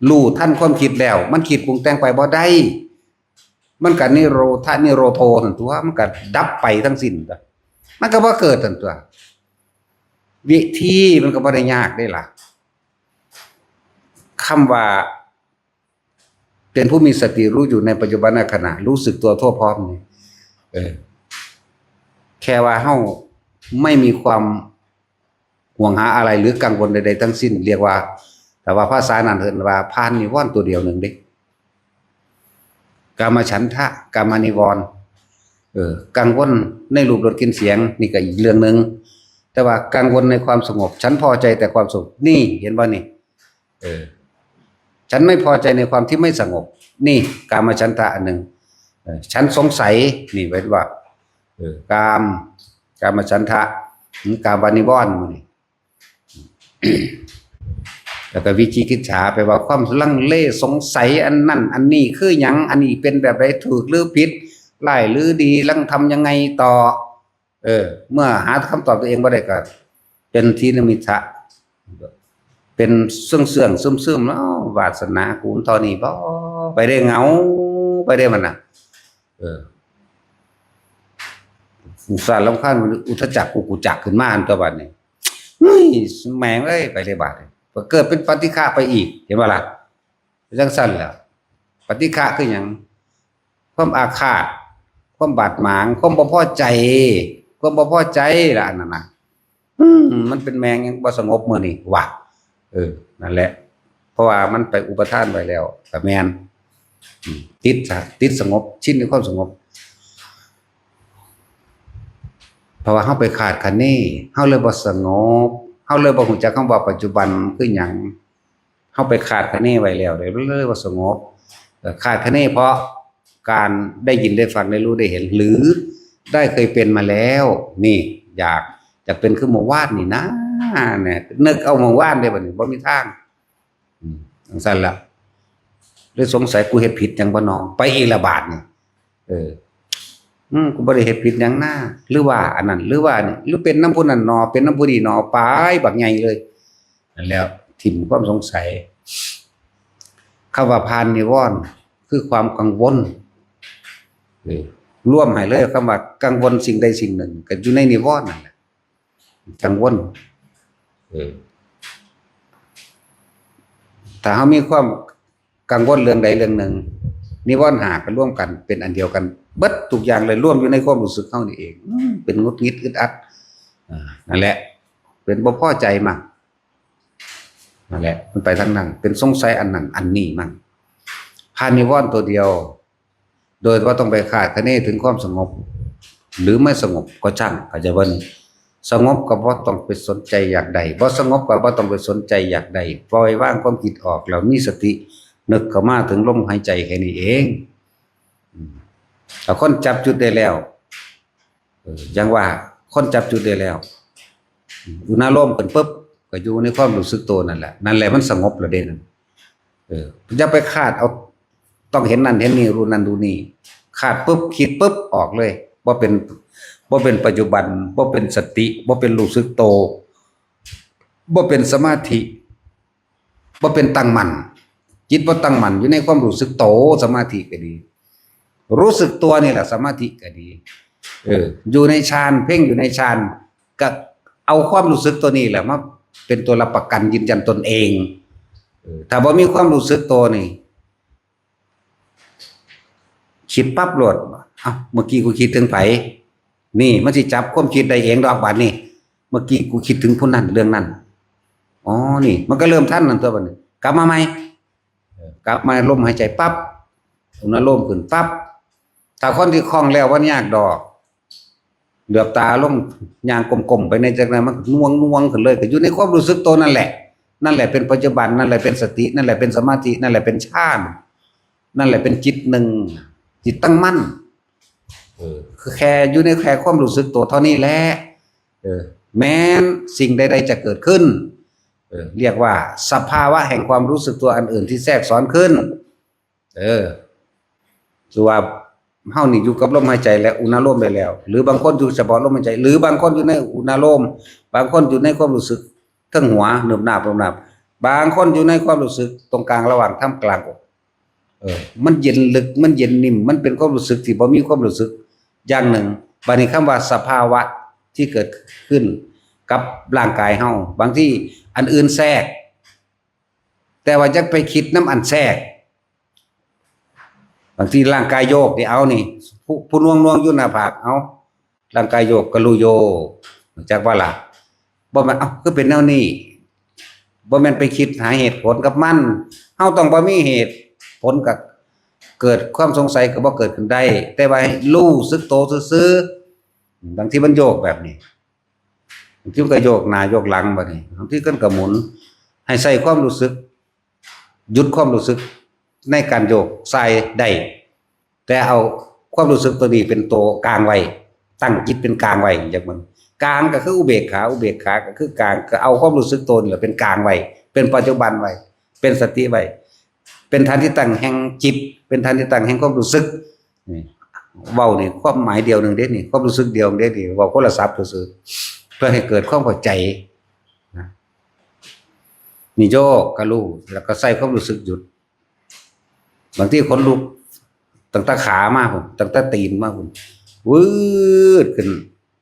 รู้ทันความคิดแล้วมันคิดปรุงแต่งไปบ่ได้มันก็นิโรธานิโรโธนั่นตัวมันก็ดับไปทั้งสิ้นตัวมันก็บ่เกิดนั่นตัววิธีมันก็บ่ได้ยากได้ล่ะคำว่าเป็นผู้มีสติรู้อยู่ในปัจจุบันขณะรู้สึกตัวทั่วพร้อมนี่แค่ว่าเฮาไม่มีความห่วงหาอะไรหรือกังวลใดๆทั้งสิ้นเรียกว่าแต่ว่าภาษานั้นเอิ้นว่าพานนิวรณ์ตัวเดียวนึงเด้กามฉันทะกามนิวรณ์กังวลในรูปรสกลิ่นเสียงนี่ก็อีกเรื่องนึงแต่ว่ากังวลในความสงบฉันพอใจแต่ความสุขนี่เห็นบ่นี่ฉันไม่พอใจในความที่ไม่สงบนี่กามฉันทะอันนึงฉันสงสัยนี่ไว้ว่ากามฉันทะกามนิวรณ์นี่ แล้วก็วิจิกิจฉาแปลว่าความลังเลสงสัยอันนั้นอันนี้คือหยังอันนี้เป็นแบบใดถูกหรือผิดร้ายหรือดีลังทำยังไงต่อเมื่อหาคำตอบตัวเองบ่ได้ก็เป็นทีนมิทะเป็นเสื่องซึมๆแล้ววาสนากูเท่านี้บ่ไปได้เหงาไปได้มันน่ะอุตส่าห์รำคาญอุทจักกุจักขึ้นมาอันตัวบัดนี้เฮ้ยแม่งเอ้ยไปได้บาดก็เกิดเป็นปฏิฆะไปอีกเห็นบ่ล่ะจังซั่นแหละปฏิฆะคือหยังความอาฆาตความบาดหมางความบ่พอใจล่ะนั่นน่ะ มันเป็นแมงยังบ่สงบมื้อนี้ว่ะนั่นแหละเพราะว่ามันไปอุปทานไว้แล้วก็แม่นติดสงบชินในความสงบเพราะว่าเฮาไปขาดคะเนเฮาเลยบ่สงบเฮาเลยบ่ฮู้จักคำว่าปัจจุบันคือหยังเฮาไปขาดคะเนไว้แล้วเลยบ่สงบขาดคะเนเพราะการได้ยินได้ฟังได้รู้ได้เห็นหรือได้เคยเป็นมาแล้วนี่อยากจะเป็นคือเมื่อวานนี่นะเนี่ยนึกเอาเมื่อวานได้บัดนี้บ่มีทางจังซั่นล่ะเลยสงสัยกูเฮ็ดผิดจังบ่น้องไปอีกละบาดนี่กูบ่ได้เฮ็ดผิดหยังนะหรือว่าอันนั้นหรือว่านี่หรือเป็นน้ำผู้นั้นหนอเป็นน้ำผู้นี้หนอไปบักใหญ่เลยนั่นแล้วทิ่มความสงสัยคำว่าพานนิวรณ์คือความกังวลร่วมให้เลยคำว่ากังวลสิ่งใดสิ่งหนึ่งก็อยู่ในนิวรณ์นั่นแหละกังวลถ้าเฮามีความกังวลเรื่องใดเรื่องหนึ่งนิวรณ์5ก็ร่วมกันเป็นอันเดียวกันเบิดทุกอย่างเลยร่วมอยู่ในความรู้สึกเฮานี่เองเป็นงุดงิดอึดอัดนั่นแหละเป็นบ่พอใจมั่งนั่นแหละมันไปทางนั้นเป็นสงสัยอันนั้นอันนี้มั่งพานิวรณ์ตัวเดียวโดยว่าต้องไปคาดคะเนถึงความสงบหรือไม่สงบก็ช่างอาจจะว่าสงบก็บ่ต้องไปสนใจอยากใดบ่สงบก็บ่ต้องไปสนใจอยากใดปล่อยวางความคิดออกแล้วมีสตินึกเข้ามาถึงลมหายใจแค่นี้เองถ้าคนจับจุดได้แล้วอย่างว่าคนจับจุดได้แล้วอุณหภูมิขึ้นปุ๊บก็อยู่ในความรู้สึกตัวนั่นแหละมันสงบแล้วเด้นั่นอย่าไปคาดเอาต้องเห็นนั่นเห็นนี่รู้นั่นดูนี่ขาดปุ๊บคิดปุ๊บออกเลยบ่เป็นปัจจุบันบ่เป็นสติบ่เป็นรู้สึกโตบ่เป็นสมาธิบ่เป็นตั้งมั่นจิตบ่ตั้งมั่นอยู่ในความรู้สึกโตสมาธิก็ดีรู้สึกตัวนี่แหละสมาธิก็ดีอยู่ในฌานเพ่งอยู่ในฌานก็เอาความรู้สึกตัวนี้แหละมาเป็นตัวรับประกันยืนยันตนเองถ้าบ่มีความรู้สึกตัวนี่คิดปั๊บโหลดเมื่อกี้กูคิดถึงไผนี่มันสิจับความคิดได้เองดอกบาดนี้เมื่อกี้กูคิดถึงผู้นั้นเรื่องนั้นนี่มันก็เริ่มทันนั่นตัวบัดนี้กลับมาใหม่กลับมาลมหายใจปั๊บอุณหภูมิขึ้นปั๊บถ้าคนที่คล่องแล้วว่ายากดอกเหลือบตาลงย่างกลมๆไปในจากนั้นมันน่วงขึ้นเลยก็อยู่ในความรู้สึกตัวนั่นแหละเป็นปัจจุบันนั่นแหละเป็นสตินั่นแหละเป็นสมาธินั่นแหละเป็นฌานนั่นแหละเป็นจิตหนึ่งจิตตั้งมั่นคือแค่อยู่ในแค่ความรู้สึกตัวเท่านี้แหละแม้นสิ่งใดๆจะเกิดขึ้นเรียกว่าสภาวะแห่งความรู้สึกตัวอันอื่นที่แทรกซ้อนขึ้นหรือว่าเฮานี่อยู่กับลมหายใจและอุณหภูมิได้แล้วหรือบางคนอยู่เฉพาะลมหายใจหรือบางคนอยู่ในอุณหภูมิบางคนอยู่ในความรู้สึกทั้งหัวหนึบหนาบบางคนอยู่ในความรู้สึกตรงกลางระหว่างท่ามกลางอกมันเย็นลึกมันเย็นนิ่มมันเป็นความรู้สึกที่บ่มีความรู้สึกอย่างหนึ่งบัดนี้คำว่าสภาวะที่เกิดขึ้นกับร่างกายเฮาบางที่อันอื่นแทรกแต่ว่าจะไปคิดน้ำอันแทรกบางทีร่างกายโยกนี่เอานี่ผู้น่วงอยู่หน้าผากเอาร่างกายโยกก็รู้โยจากว่าล่ะบ่แม่นคือเป็นแนวนี้บ่แม่นไปคิดหาเหตุผลกับมันเฮาต้องบ่มีเหตุผลกับเกิดความสงสัยก็บ่เกิดขึ้นได้แต่ว่ารู้สึกโตซื่อๆบางทีมันโยกแบบนี้บางทีมันก็โยกหน้าโยกหลังบัดนี้บางทีก็หมุนให้ใส่ความรู้สึกหยุดความรู้สึกในการโยกใส่ได้แต่เอาความรู้สึกตัวนี้เป็นตัวกลางไว้ตั้งจิตเป็นกลางไว้อย่างมันกลางก็คืออุเบกขาก็คือกลางก็เอาความรู้สึกตัวนี่เป็นกลางไว้เป็นปัจจุบันไว้เป็นสติไว้เป็นฐานที่ตั้งแห่งจิตเป็นฐานที่ตั้งแห่งความรู้สึกนี่เว้านี่ความหมายเดียวนึงเด้นี่ความรู้สึกเดียวนึงเด้นี่เว้าคนละศัพท์ซื่อเพื่อให้เกิดความเข้าใจนะนี่โยกก็รู้แล้วก็ใส่ความรู้สึกหยุดบางทีคนลุกตั้งแต่ขามาพุ่นตั้งแต่ตีนมาพุ่นวืดขึ้น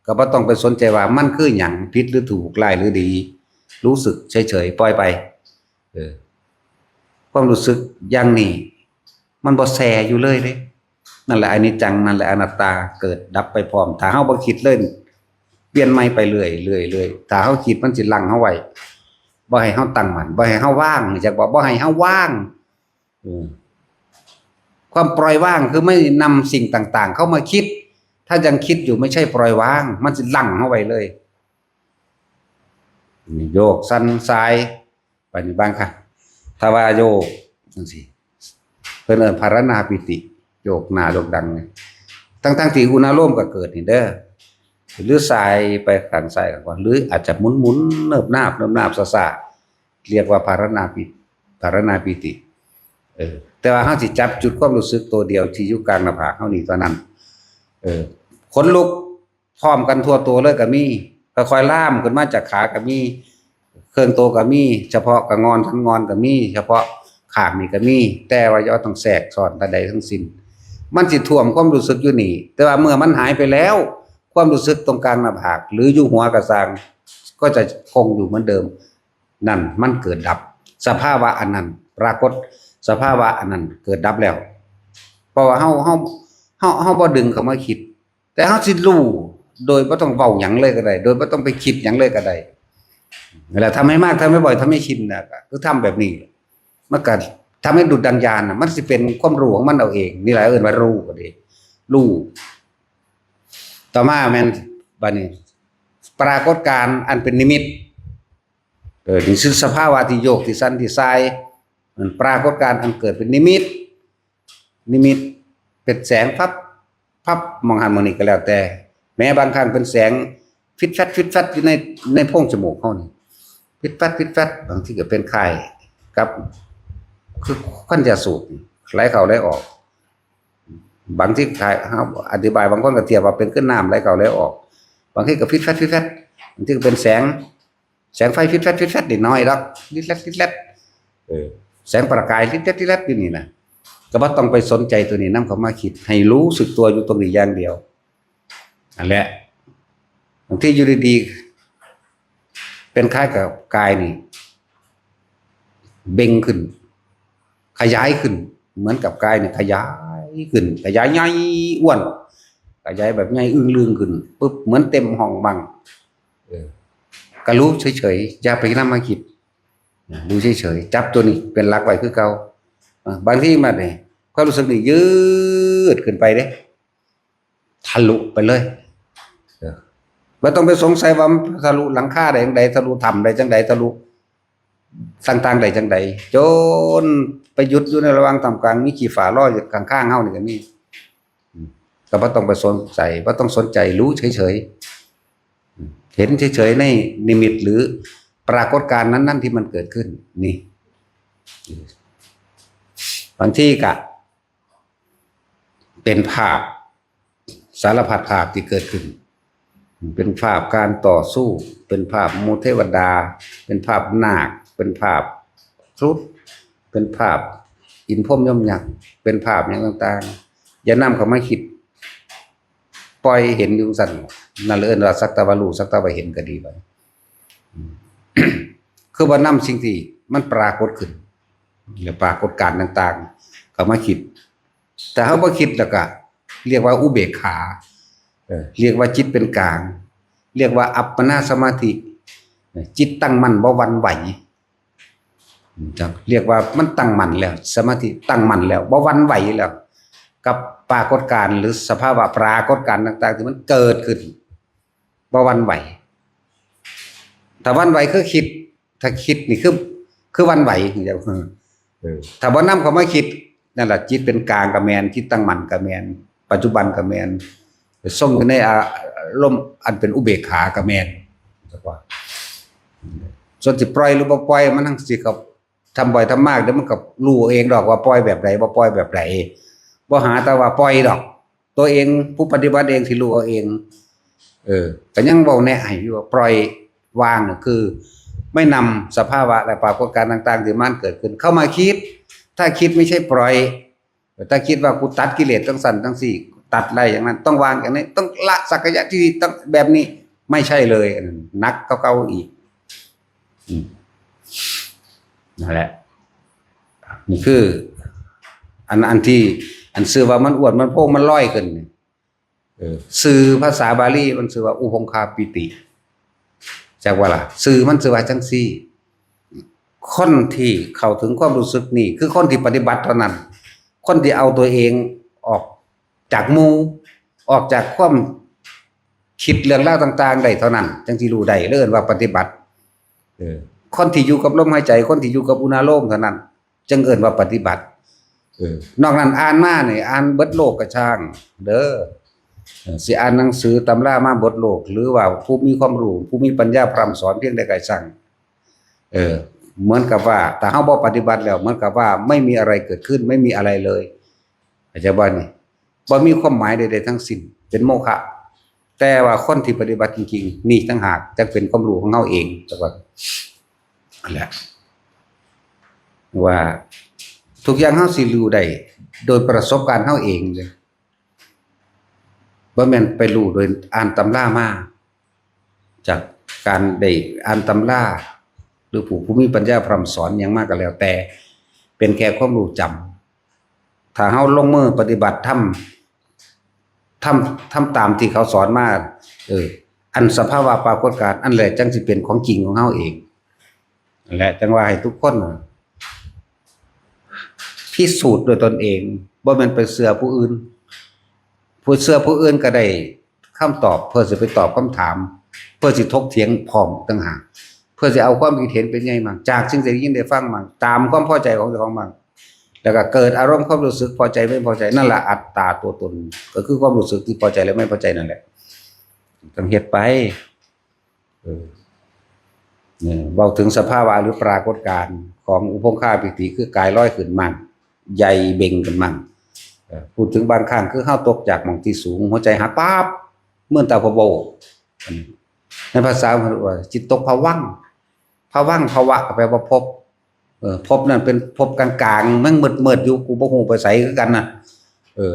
ก็บ่ต้องไปสนใจว่ามันคือหยังผิดหรือถูกร้ายหรือดีรู้สึกเฉยๆปล่อยไปความรู้สึกอย่างนี้มันบ่แซ่อยู่เลยเด้นั่นแหละอนิจจังนั่นแหละอนัตตาเกิดดับไปพร้อมถ้าเฮาบ่คิดเลย เปลี่ยนใหม่ไปเรื่อยเรื่อยเรื่อยถ้าเฮาคิดมันสิลังเฮาไว้บ่ให้เฮาตั้งมั่นบ่ให้เฮาว่างจักบ่ให้เฮาว่างความปล่อยวางคือไม่นำสิ่งต่างๆเข้ามาคิดถ้ายังคิดอยู่ไม่ใช่ปล่อยวางมันสิลังเฮาไว้เลยโยกสั่นสายไปนี่บ้างค่ะถ้าว่าโยกจังซี่เพิ่นเอิ้นภารณาปิติโยกหน้าโยกดังทั้งที่อุณโลมก็เกิดนี่เด้อหรือสายไปข้างซ้ายก่อนหรืออาจจะหมุนๆเนิบนาบซ่าๆเรียกว่าภารณาปิติแต่ว่าเฮาสิจับจุดความรู้สึกตัวเดียวที่อยู่กลางหน้าผากเฮานี่เท่านั้นขนลุกพร้อมกันทั่วตัวเลยก็มีค่อยๆล่ามขึ้นมาจากขาก็มีเครื่องโตก็มีเฉพาะกะงอนทั้งงอนก็มีเฉพาะข้างนี่ก็มีแต่ว่าอย่าต้องแทรกซ้อนใดทั้งสิ้นมันสิท่วมความรู้สึกอยู่นี่แต่ว่าเมื่อมันหายไปแล้วความรู้สึกตรงกลางหน้าผากหรืออยู่หัวกระซางก็จะคงอยู่เหมือนเดิมนั่นมันเกิดดับสภาวะอันนั้นปรากฏสภาวะอันนั้นเกิดดับแล้วเพราะว่าเฮาบ่ดึงเข้ามาคิดแต่เฮาสิรู้โดยบ่ต้องเว้าหยังเลยก็ได้โดยบ่ต้องไปคิดหยังเลยก็ได้เวลาทำให้มากทำให้บ่อยทำให้ชินน่ะก็คือทำแบบนี้มันก็ทำให้ดุจดังญาณน่ะมันสิเป็นความรู้ของมันเอาเองนี่แหละเอิ้นว่ารู้ก็ดีรู้ต่อมาแม่นบัดนี้ปรากฏการณ์อันเป็นนิมิตนี่คือสภาวะที่โยกที่สั่นที่สายมันปรากฏการณ์อันเกิดเป็นนิมิตเป็นแสงพับมองหันมองนี่ก็แล้วแต่แม้บางครั้งเป็นแสงฟิตฟัดอยู่ในโพรงจมูกเฮานี่ฟิตฟัดบางทีก็เป็นไข้กับคือควันยาสูบไหลเข้าไหลออกบางที่ไข้เฮาอธิบายบางคนก็เทียบว่าเป็นขึ้นน้ำไหลเข้าไหลออกบางทีก็ฟิตฟัดบางทีก็เป็นแสงไฟฟิตฟัดนิดหน่อยดอกลิดลัดแสงประกายลิดลัดอยู่นี่นะก็บ่ต้องไปสนใจตัวนี้นำเข้ามาคิดให้รู้สึกตัวอยู่ตรงนี้อย่างเดียวนั่นแหละบางทีอยู่ดีๆเป็นคล้ายกับกายนี่เบ่งขึ้นขยายขึ้นเหมือนกับกายเนี่ยขยายขึ้นขยายใหญ่อ้วนขยายแบบใหญ่อึ้งลึงขึ้นปึ๊บเหมือนเต็มห้องบังก็รู้เฉยๆอย่าไปนำมาคิดดูเฉยๆจับตัวนี้เป็นหลักไว้คือเก่าบางทีมาเนี่ยความรู้สึกนี่ยืดขึ้นไปเด้ทะลุไปเลยไม่ต้องไปสงสัยว่าทะลุหลังคาได้จังใดทะลุถ้ำได้จังใดทะลุต่างๆได้จังใดจนไปหยุดอยู่ในระหว่างท่ามกลางมีขี้ฝาลอยอยู่ข้างๆเฮานี่ก็มีก็บ่ต้องไปสนใจบ่ต้องสนใจรู้เฉยๆเห็นเฉยๆในนิมิตหรือปรากฏการณ์นั้นๆที่มันเกิดขึ้นนี่บางทีก็เป็นภาพสารพัดภาพที่เกิดขึ้นเป็นภาพการต่อสู้เป็นภาพมูเทวดาเป็นภาพนาคเป็นภาพครุฑเป็นภาพอินพรหมยมยักษ์เป็นภาพอย่างต่างๆอย่านำเข้ามาคิดปล่อยเห็นอยู่สั่นนั่นเอิ้นว่าสักแต่ว่ารู้สักแต่ว่าเห็นก็ดีไป คือว่านำสิ่งที่มันปรากฏขึ้นหรือปรากฏการณ์ต่างๆเข้ามาคิดแต่เฮาบ่คิดแล้วก็เรียกว่าอุเบกขาเรียกว่าจิตเป็นกลางเรียกว่าอัปปนาสมาธิจิตตั้งมั่นบ่หวั่นไหวเรียกว่ามันตั้งมั่นแล้วสมาธิตั้งมั่นแล้วบ่หวั่นไหวแล้วกับปรากฏการณ์หรือสภาวะปรากฏการณ์ต่างๆที่มันเกิดขึ้นบ่หวั่นไหวถ้าหวั่นไหวคือคิดถ้าคิดนี่คือหวั่นไหวเดี๋ยวถ้าบ่นำเข้ามาคิดนั่นล่ะจิตเป็นกลางก็แม่นจิตตั้งมั่นก็แม่นปัจจุบันก็แม่นส่งอยู่ในอารมณ์อันเป็นอุเบกขาก็แม่นจักว่าส่วนสิปล่อยหรือบ่ปล่อยมันทั้งสิกับทำบ่อยทำมากเดี๋ยวมันก็รู้เองดอกว่าปล่อยแบบใดบ่ปล่อยแบบใดบ่หาแต่ว่าปล่อยดอกตัวเองผู้ปฏิบัติเองสิรู้เอาเองก็ยังเว้าแนะให้อยู่ว่าปล่อยวางคือไม่นำสภาวะและปรากฏการณ์ต่างๆที่มันเกิดขึ้นเข้ามาคิดถ้าคิดไม่ใช่ปล่อยถ้าคิดว่ากูตัดกิเลสทั้งสั่นทั้งสี่ตัดอะไรอย่างนั้นต้องวางอย่างนี้ต้องละสักยะที่ต้องแบบนี้ไม่ใช่เลยนักเก่าๆอีกนั่นแหละนี่คืออันที่อันซื้อว่ามันอ้วนมันโป่งมันลอยขึ้น สื่อภาษาบาลีมันชื่อว่าอุพงคาปิติจากว่าล่ะสื่อมันชื่อว่าจังซี่คนที่เข้าถึงความรู้สึกนี่คือคนที่ปฏิบัติเท่านั้นคนที่เอาตัวเองออกจากหมู่ออกจากความคิดเรื่องราวต่างๆได้เท่านั้นจังสิรู้ได้เอิ้นว่าปฏิบัติคนที่อยู่กับลมหายใจคนที่อยู่กับอุณาโลมเท่านั้นจึงเอิ้นว่าปฏิบัตินอกนั้นอ่านมานี่อ่านเบิดโลกก็ช่างเด้อสิอ่านหนังสือตำรามาเบิดโลกหรือว่าผู้มีความรู้ผู้มีปัญญาพร่ำสอนเพียงใดก็ช่างเหมือนกับว่าถ้าเฮาบ่ปฏิบัติแล้วเหมือนกับว่าไม่มีอะไรเกิดขึ้นไม่มีอะไรเลยอาจารย์ว่านี่บ่มีความหมายใดๆทั้งสิ้นเป็นโมฆะแต่ว่าคนที่ปฏิบัติจริงๆนี่ต่างหากจะเป็นความรู้ของเฮาเองแต่ว่านั่นแหละว่าทุกอย่างเฮาสิรู้ได้โดยประสบการณ์เฮาเองเลยบ่แม่นไปรู้โดยอ่านตำรามาจากการได้อ่านตำราหรือผู้มีปัญญาพร่ำสอนหยังมากก็แล้วแต่เป็นแค่ความรู้จำถ้าเฮาลงมือปฏิบัติทำตามที่เขาสอนมาอันสภาวะปรากฏการณ์อันแหละจังสิเป็นของจริงของเฮาเองนั่นแหละจังว่าให้ทุกคนพิสูจน์ด้วยตนเองบ่แม่นไปเชื่อผู้อื่นผู้เชื่อผู้อื่นก็ได้คำตอบเพื่อสิไปตอบคำถามเพื่อสิถกเถียงพร้อมต่างหากเพื่อสิเอาความคิดเห็นเป็นไงมั่งจากสิ่งที่ได้ยินได้ฟังมั่งตามความพอใจของเจ้าของมั่งแล้วก็เกิดอารมณ์ความรู้สึกพอใจไม่พอใจนั่นแหละอัตตาตัวตนก็คือความรู้สึกที่พอใจและไม่พอใจนั่นแหละต้องเฮ็ดไปเนี่ยเว้าถึงสภาวะหรือปรากฏการณ์ของอุปงคาปิติคือกายลอยขึ้นมั่งใหญ่เบ่งขึ้นมั่งพูดถึงบางครั้งคือเฮาตกจากหม่องที่สูงหัวใจหักป๊าบเหมือนตาพะโบในภาษาเขาเรียกว่าจิตตกภวังค์ภวังค์ภวะก็แปลว่าพบพบนั่นเป็นพบกลางๆมันมืดๆอยู่กูบ่ฮู้ไปไสคือกันน่ะ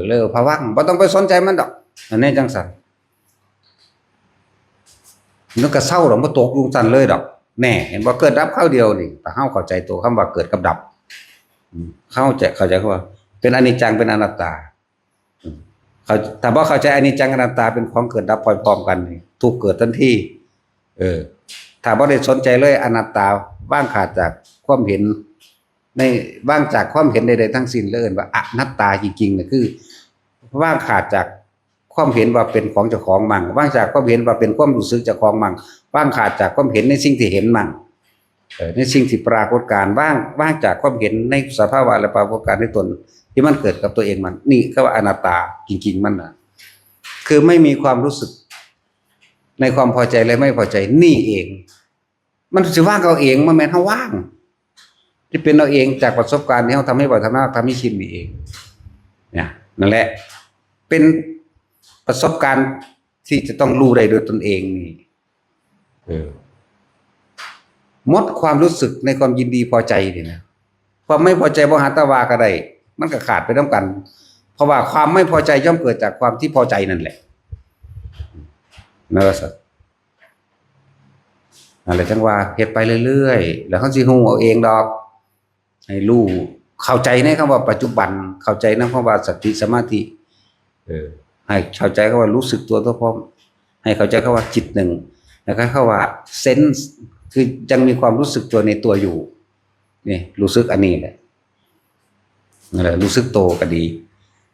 เลยภวังค์บ่ต้องไปสนใจมันดอกอันนี้จังซั่นมันก็เศร้าดอกบ่ตกอยู่ซั่นเลยดอกแน่เห็นบ่เกิดดับคราวเดียวนี่ถ้าเฮาเข้าใจตัวคำว่าเกิดกับดับเข้าใจว่าเป็นอนิจจังเป็นอนัตตาถ้าบ่เข้าใจอนิจจังอนัตตาเป็นของเกิดดับพร้อมๆกันนี่ทุกเกิดทันทีถ้าบ่ได้สนใจเลยอนัตตาว่างขาดจากความเห็นในว่างจากความเห็นใดๆทั้งสิ้นเลยว่าอนัตตาจริงๆน่ะคือว่างขาดจากความเห็นว่าเป็นของเจ้าของมั่งว่างจากความเห็นว่าเป็นความรู้สึกเจ้าของมั่งว่างขาดจากความเห็นในสิ่งที่เห็นมั่งในสิ่งที่ปรากฏการณ์ว่างจากความเห็นในสภาวะและปรากฏการณ์ในตนที่มันเกิดกับตัวเองมันนี่ก็ว่าอนัตตาจริงๆมันน่ะคือไม่มีความรู้สึกในความพอใจและไม่พอใจนี่เองมันสิว่างเอาเองมันแม่นเฮาว่างที่เป็นเอาเองจากประสบการณ์ที่เฮาทำให้บ่อยทำให้ชินนี่เองเนี่ยนั่นแหละเป็นประสบการณ์ที่จะต้องรู้ได้โดยตนเองนี่หมดความรู้สึกในความยินดีพอใจนี่นะความไม่พอใจบ่หาตาวาก็ได้มันก็ขาดไปนำกันเพราะว่าความไม่พอใจย่อมเกิดจากความที่พอใจนั่นแหละนั่นแหละสิอะไรจังว่าเฮ็ดไปเรื่อยๆแล้วเฮาสิฮู้เอาเองดอกให้รู้เข้าใจในคำว่าปัจจุบันเข้าใจในคำว่าสติสมาธิให้เข้าใจคำว่ารู้สึกตัวพร้อมให้เข้าใจคำว่าจิตหนึ่งแล้วก็คำว่าเซนส์คือยังมีความรู้สึกตัวในตัวอยู่นี่รู้สึกอันนี้แหละนั่นแหละรู้สึกโตก็ดี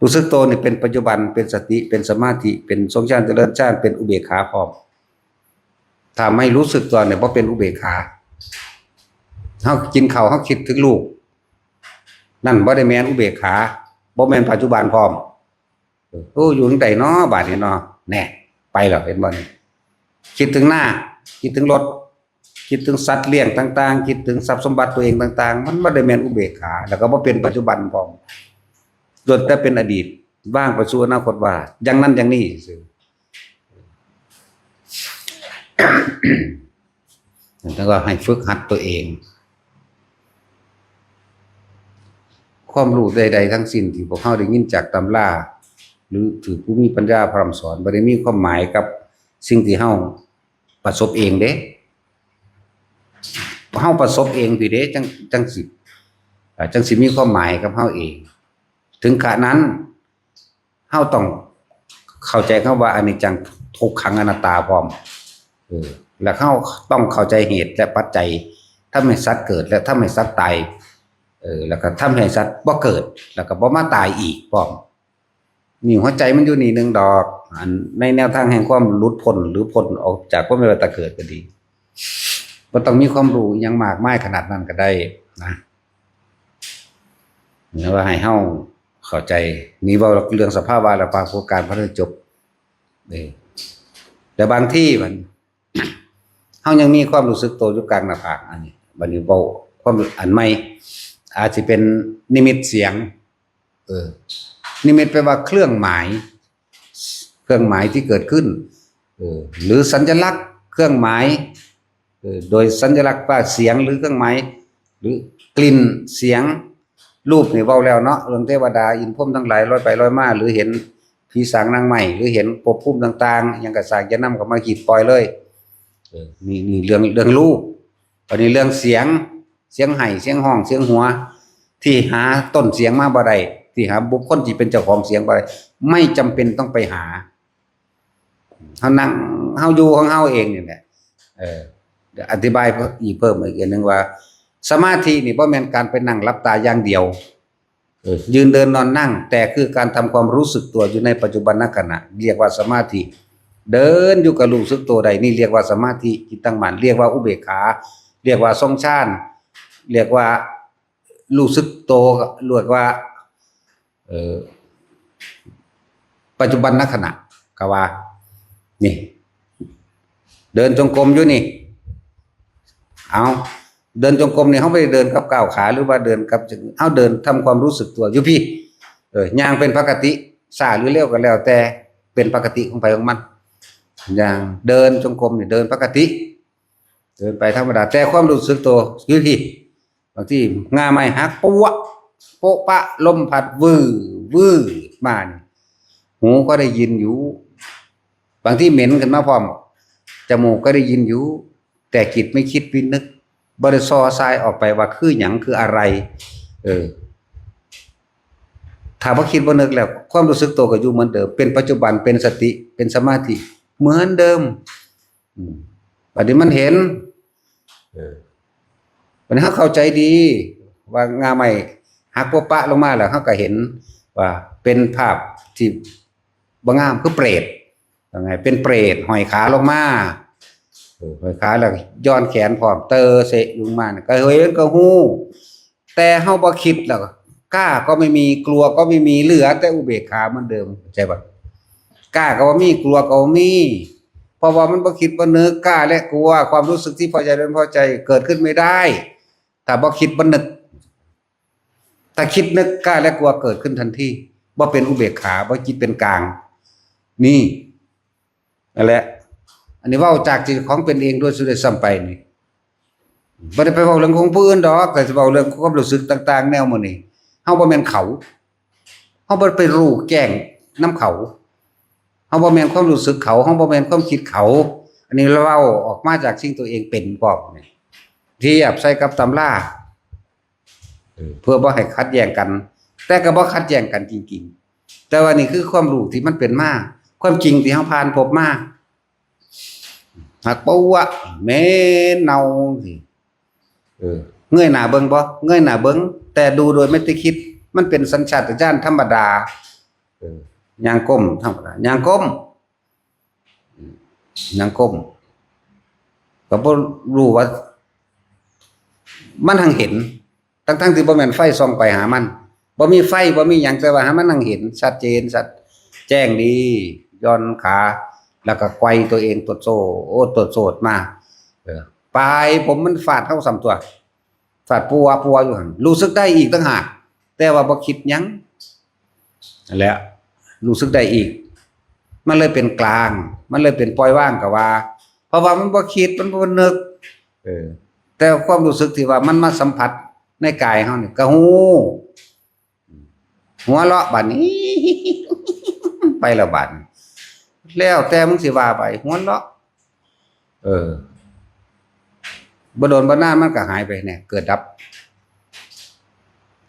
รู้สึกโตนี่เป็นปัจจุบันเป็นสติเป็นสมาธิเป็นทรงฌานเจริญฌานเป็นอุเบกขาพร้อมถ้าไม่รู้สึกตัวเนี่ยบ่เป็นอุเบกขาเฮากินข้าวเฮาคิดถึงลูกนั่นบ่ได้แม่นอุเบกขาบ่แม่นปัจจุบันพร้อมอยู่จังได๋น้อบาดนี้เนาะแน่ไปแล้วเห็นบ่นี่คิดถึงหน้าคิดถึงรถคิดถึงสัตว์เลี้ยงต่างๆคิดถึงทรัพย์สมบัติตัวเองต่างๆมันบ่ได้แม่นอุเบกขาแล้วก็บ่เป็นปัจจุบันพร้อมจนแต่เป็นอดีตว่างไปสู่อนาคตว่าอย่างนั้นอย่างนี้ซื่อแล้วก็ให้ฝึกหัดตัวเองความรู้ใดๆทั้งสิ้นที่พวกเขาได้ยินจากตำราหรือถือผู้มีปัญญาพร่ำสอนบ่ได้มีความหมายกับสิ่งที่เฮาประสบเองเด้เฮาประสบเองพี่เด้จังสิมีความหมายกับเฮาเองถึงขณะนั้นเฮาต้อง เข้าใจคำว่าอนิจจังทุกขังอนัตตาพร้อมแล้วเขาต้องเข้าใจเหตุและปัจจัยถ้าไม่สัตว์เกิดและถ้าไม่สัตว์ตายแล้วก็ทำให้สัตว์บ่เกิดแล้วก็บ่มาตายอีกพร้อมนี่หัวใจมันอยู่นี่นึงดอกอันในแนวทางแห่งความหลุดพ้นหรือพ้นออกจากความไม่ว่าแต่เกิดก็ดีบ่ต้องมีความรู้ยังมากมายขนาดนั้นก็ได้นะเนี่ยว่าให้เฮาเข้าใจนี่ว่าเรื่องสภาวะและปรากฏการณ์พระจบแต่บางที่มันเฮายังมีความรู้สึกตัวอยู่กลางหน้าผากอันนี้บัดนี้เว้าความอันใหม่อาจสิเป็นนิมิตเสียงนิมิตแปลว่าเครื่องหมายที่เกิดขึ้นหรือสัญลักษณ์เครื่องหมายโดยสัญลักษณ์ว่าเสียงหรือเครื่องหมายหรือกลิ่นเสียงรูปนี่เว้าแล้วเนาะเรื่องเทวดาอินทร์พรหมทั้งหลายลอยไปลอยมาหรือเห็นผีสางนางไม้หรือเห็นภพภูมิต่างๆอย่างกระสากจะนำเข้ามาขีดปล่อยเลยนี่เรื่องรูปตอนนี้เรื่องเสียงไห้เสียงห้องเสียงหัวที่หาต้นเสียงมาบ่ได้ที่หาบุคคลที่เป็นเจ้าของเสียงบ่ได้ไม่จำเป็นต้องไปหาเฮานั่งเฮาอยู่ของเฮาเองนี่แหละเดี๋ยวอธิบายอีกเพิ่มอีกอันนึงว่าสมาธินี่บ่แม่นการไปนั่งหลับตาอย่างเดียวยืนเดินนอนนั่งแต่คือการทำความรู้สึกตัวอยู่ในปัจจุบันขณะเรียกว่าสมาธิเดินอยู่กับรู้สึกตัวใดนี่เรียกว่าสมาธิจิตตั้งมั่นเรียกว่าอุเบกขาเรียกว่าทรงฌานเรียกว่ารู้สึกตัวเรียกว่าปัจจุบันขณะก็ว่านี่เดินจงกรมอยู่นี่เอาเดินจงกรมนี่เฮาไม่ได้เดินกับก้าวขาหรือว่าเดินกับเฮาเดินทำความรู้สึกตัวอยู่พี่ย่างเป็นปกติช้าหรือเร็วก็แล้วแต่เป็นปกติของไปของมันอย่างเดินจงกรมนี่เดินปกติเดินไปธรรมดาแต่ความรู้สึกตัวอยู่พี่บางทีง่าไม้หักปุ๊ะโปะปะลมพัดวื้อมานี่หูก็ได้ยินอยู่บางที่เหม็นกันมาพร้อมจมูกก็ได้ยินอยู่แต่จิตไม่คิดวินึกบ่ได้ซ้อทรายออกไปว่าคือหยังคืออะไรถ้าบ่คิดบ่นึกแล้วความรู้สึกตัวก็อยู่เหมือนเดิมเป็นปัจจุบันเป็นสติเป็นสมาธิเหมือนเดิมบัดนี้มันเห็นวันนี้เฮาเข้าใจดีว่างาไม้หักโปะปะลงมาแล้วเฮาก็เห็นว่าเป็นภาพที่บ่งามคือเปรตยังไงเป็นเปรตห้อยขาลงมาห้อยขาแล้วย้อนแขนพร้อมเตอเสะลงมาก็เห็นก็ฮู้แต่เฮาบ่คิดแล้วกล้าก็ไม่มีกลัวก็ไม่มีเหลือแต่อุเบกขาเหมือนเดิมใช่ป่ะกล้าก็บ่มีกลัวก็บ่มีเพราะว่ามันบ่คิดบ่นึกกล้าและกลัวความรู้สึกที่พอใจหรือไม่พอใจเกิดขึ้นไม่ได้ถ้าบ่คิดบ่นึกถ้าคิดนึกกล้าและกลัวเกิดขึ้นทันทีบ่เป็นอุเบกขาบ่จิตเป็นกลางนี่นั่นแหละอันนี้เว้าจากจิตของเป็นเองด้วยสุดได้ซ้ำไปนี่บ่ได้ไปเว้าเรื่องของผู้อื่นดอกแต่สิเว้าเรื่องความรู้สึกต่างๆแนวหมู่นี้เฮาบ่แม่นเขาเฮาบ่ไปรู้แจ้งนำเขาเฮาบ่แม่นความรู้สึกเขาเฮาบ่แม่นความคิดเขาอันนี้เราเว้าออกมาจากสิ่งตัวเองเป็นพร้อมนี่เทียบใส่กับตำราเพื่อบ่ให้ขัดแย้งกันแต่ก็บ่ขัดแย้งกันจริงๆแต่ว่านี่คือความรู้ที่มันเป็นมาความจริงที่เฮาผ่านพบมาหักปวะแม่เนาสิเงยหน้าเบิ่งบ่เงยหน้าเบิ่งแต่ดูโดยไม่ได้คิดมันเป็นสัญชาตญาณธรรมดาย่างก้มธรรมดาย่างก้มก็บ่รู้ว่ามันหังเห็นทั้งๆที่บ่แม่นไฟส่องไปหามันบ่มีไฟบ่มีหยังแต่ว่าหามันหังเห็นชัดเจนชัดแจ้งดีย้อนขาแล้วก็ไกวตัวเองตรวจโสดมาปลายผมมันฟาดเข้าสำตัวฟาดปัวอยู่หั่นรู้สึกได้อีกต่างหากแต่ว่าบ่คิดหยังนั่นแหละรู้สึกได้อีกมันเลยเป็นกลางมันเลยเป็นปล่อยว่างก็ว่าเพราะว่ามันบ่คิดมันบ่นึกแต่ความรู้สึกที่ว่ามันมาสัมผัสในกายเฮานี่ก็ฮู้หัวเราะบัดนี้ไปแล้วบัดแล้วแต่มึงสิว่าไปหัวเราะบ่โดนบ่นานมันก็หายไปเนี่ยเกิดดับ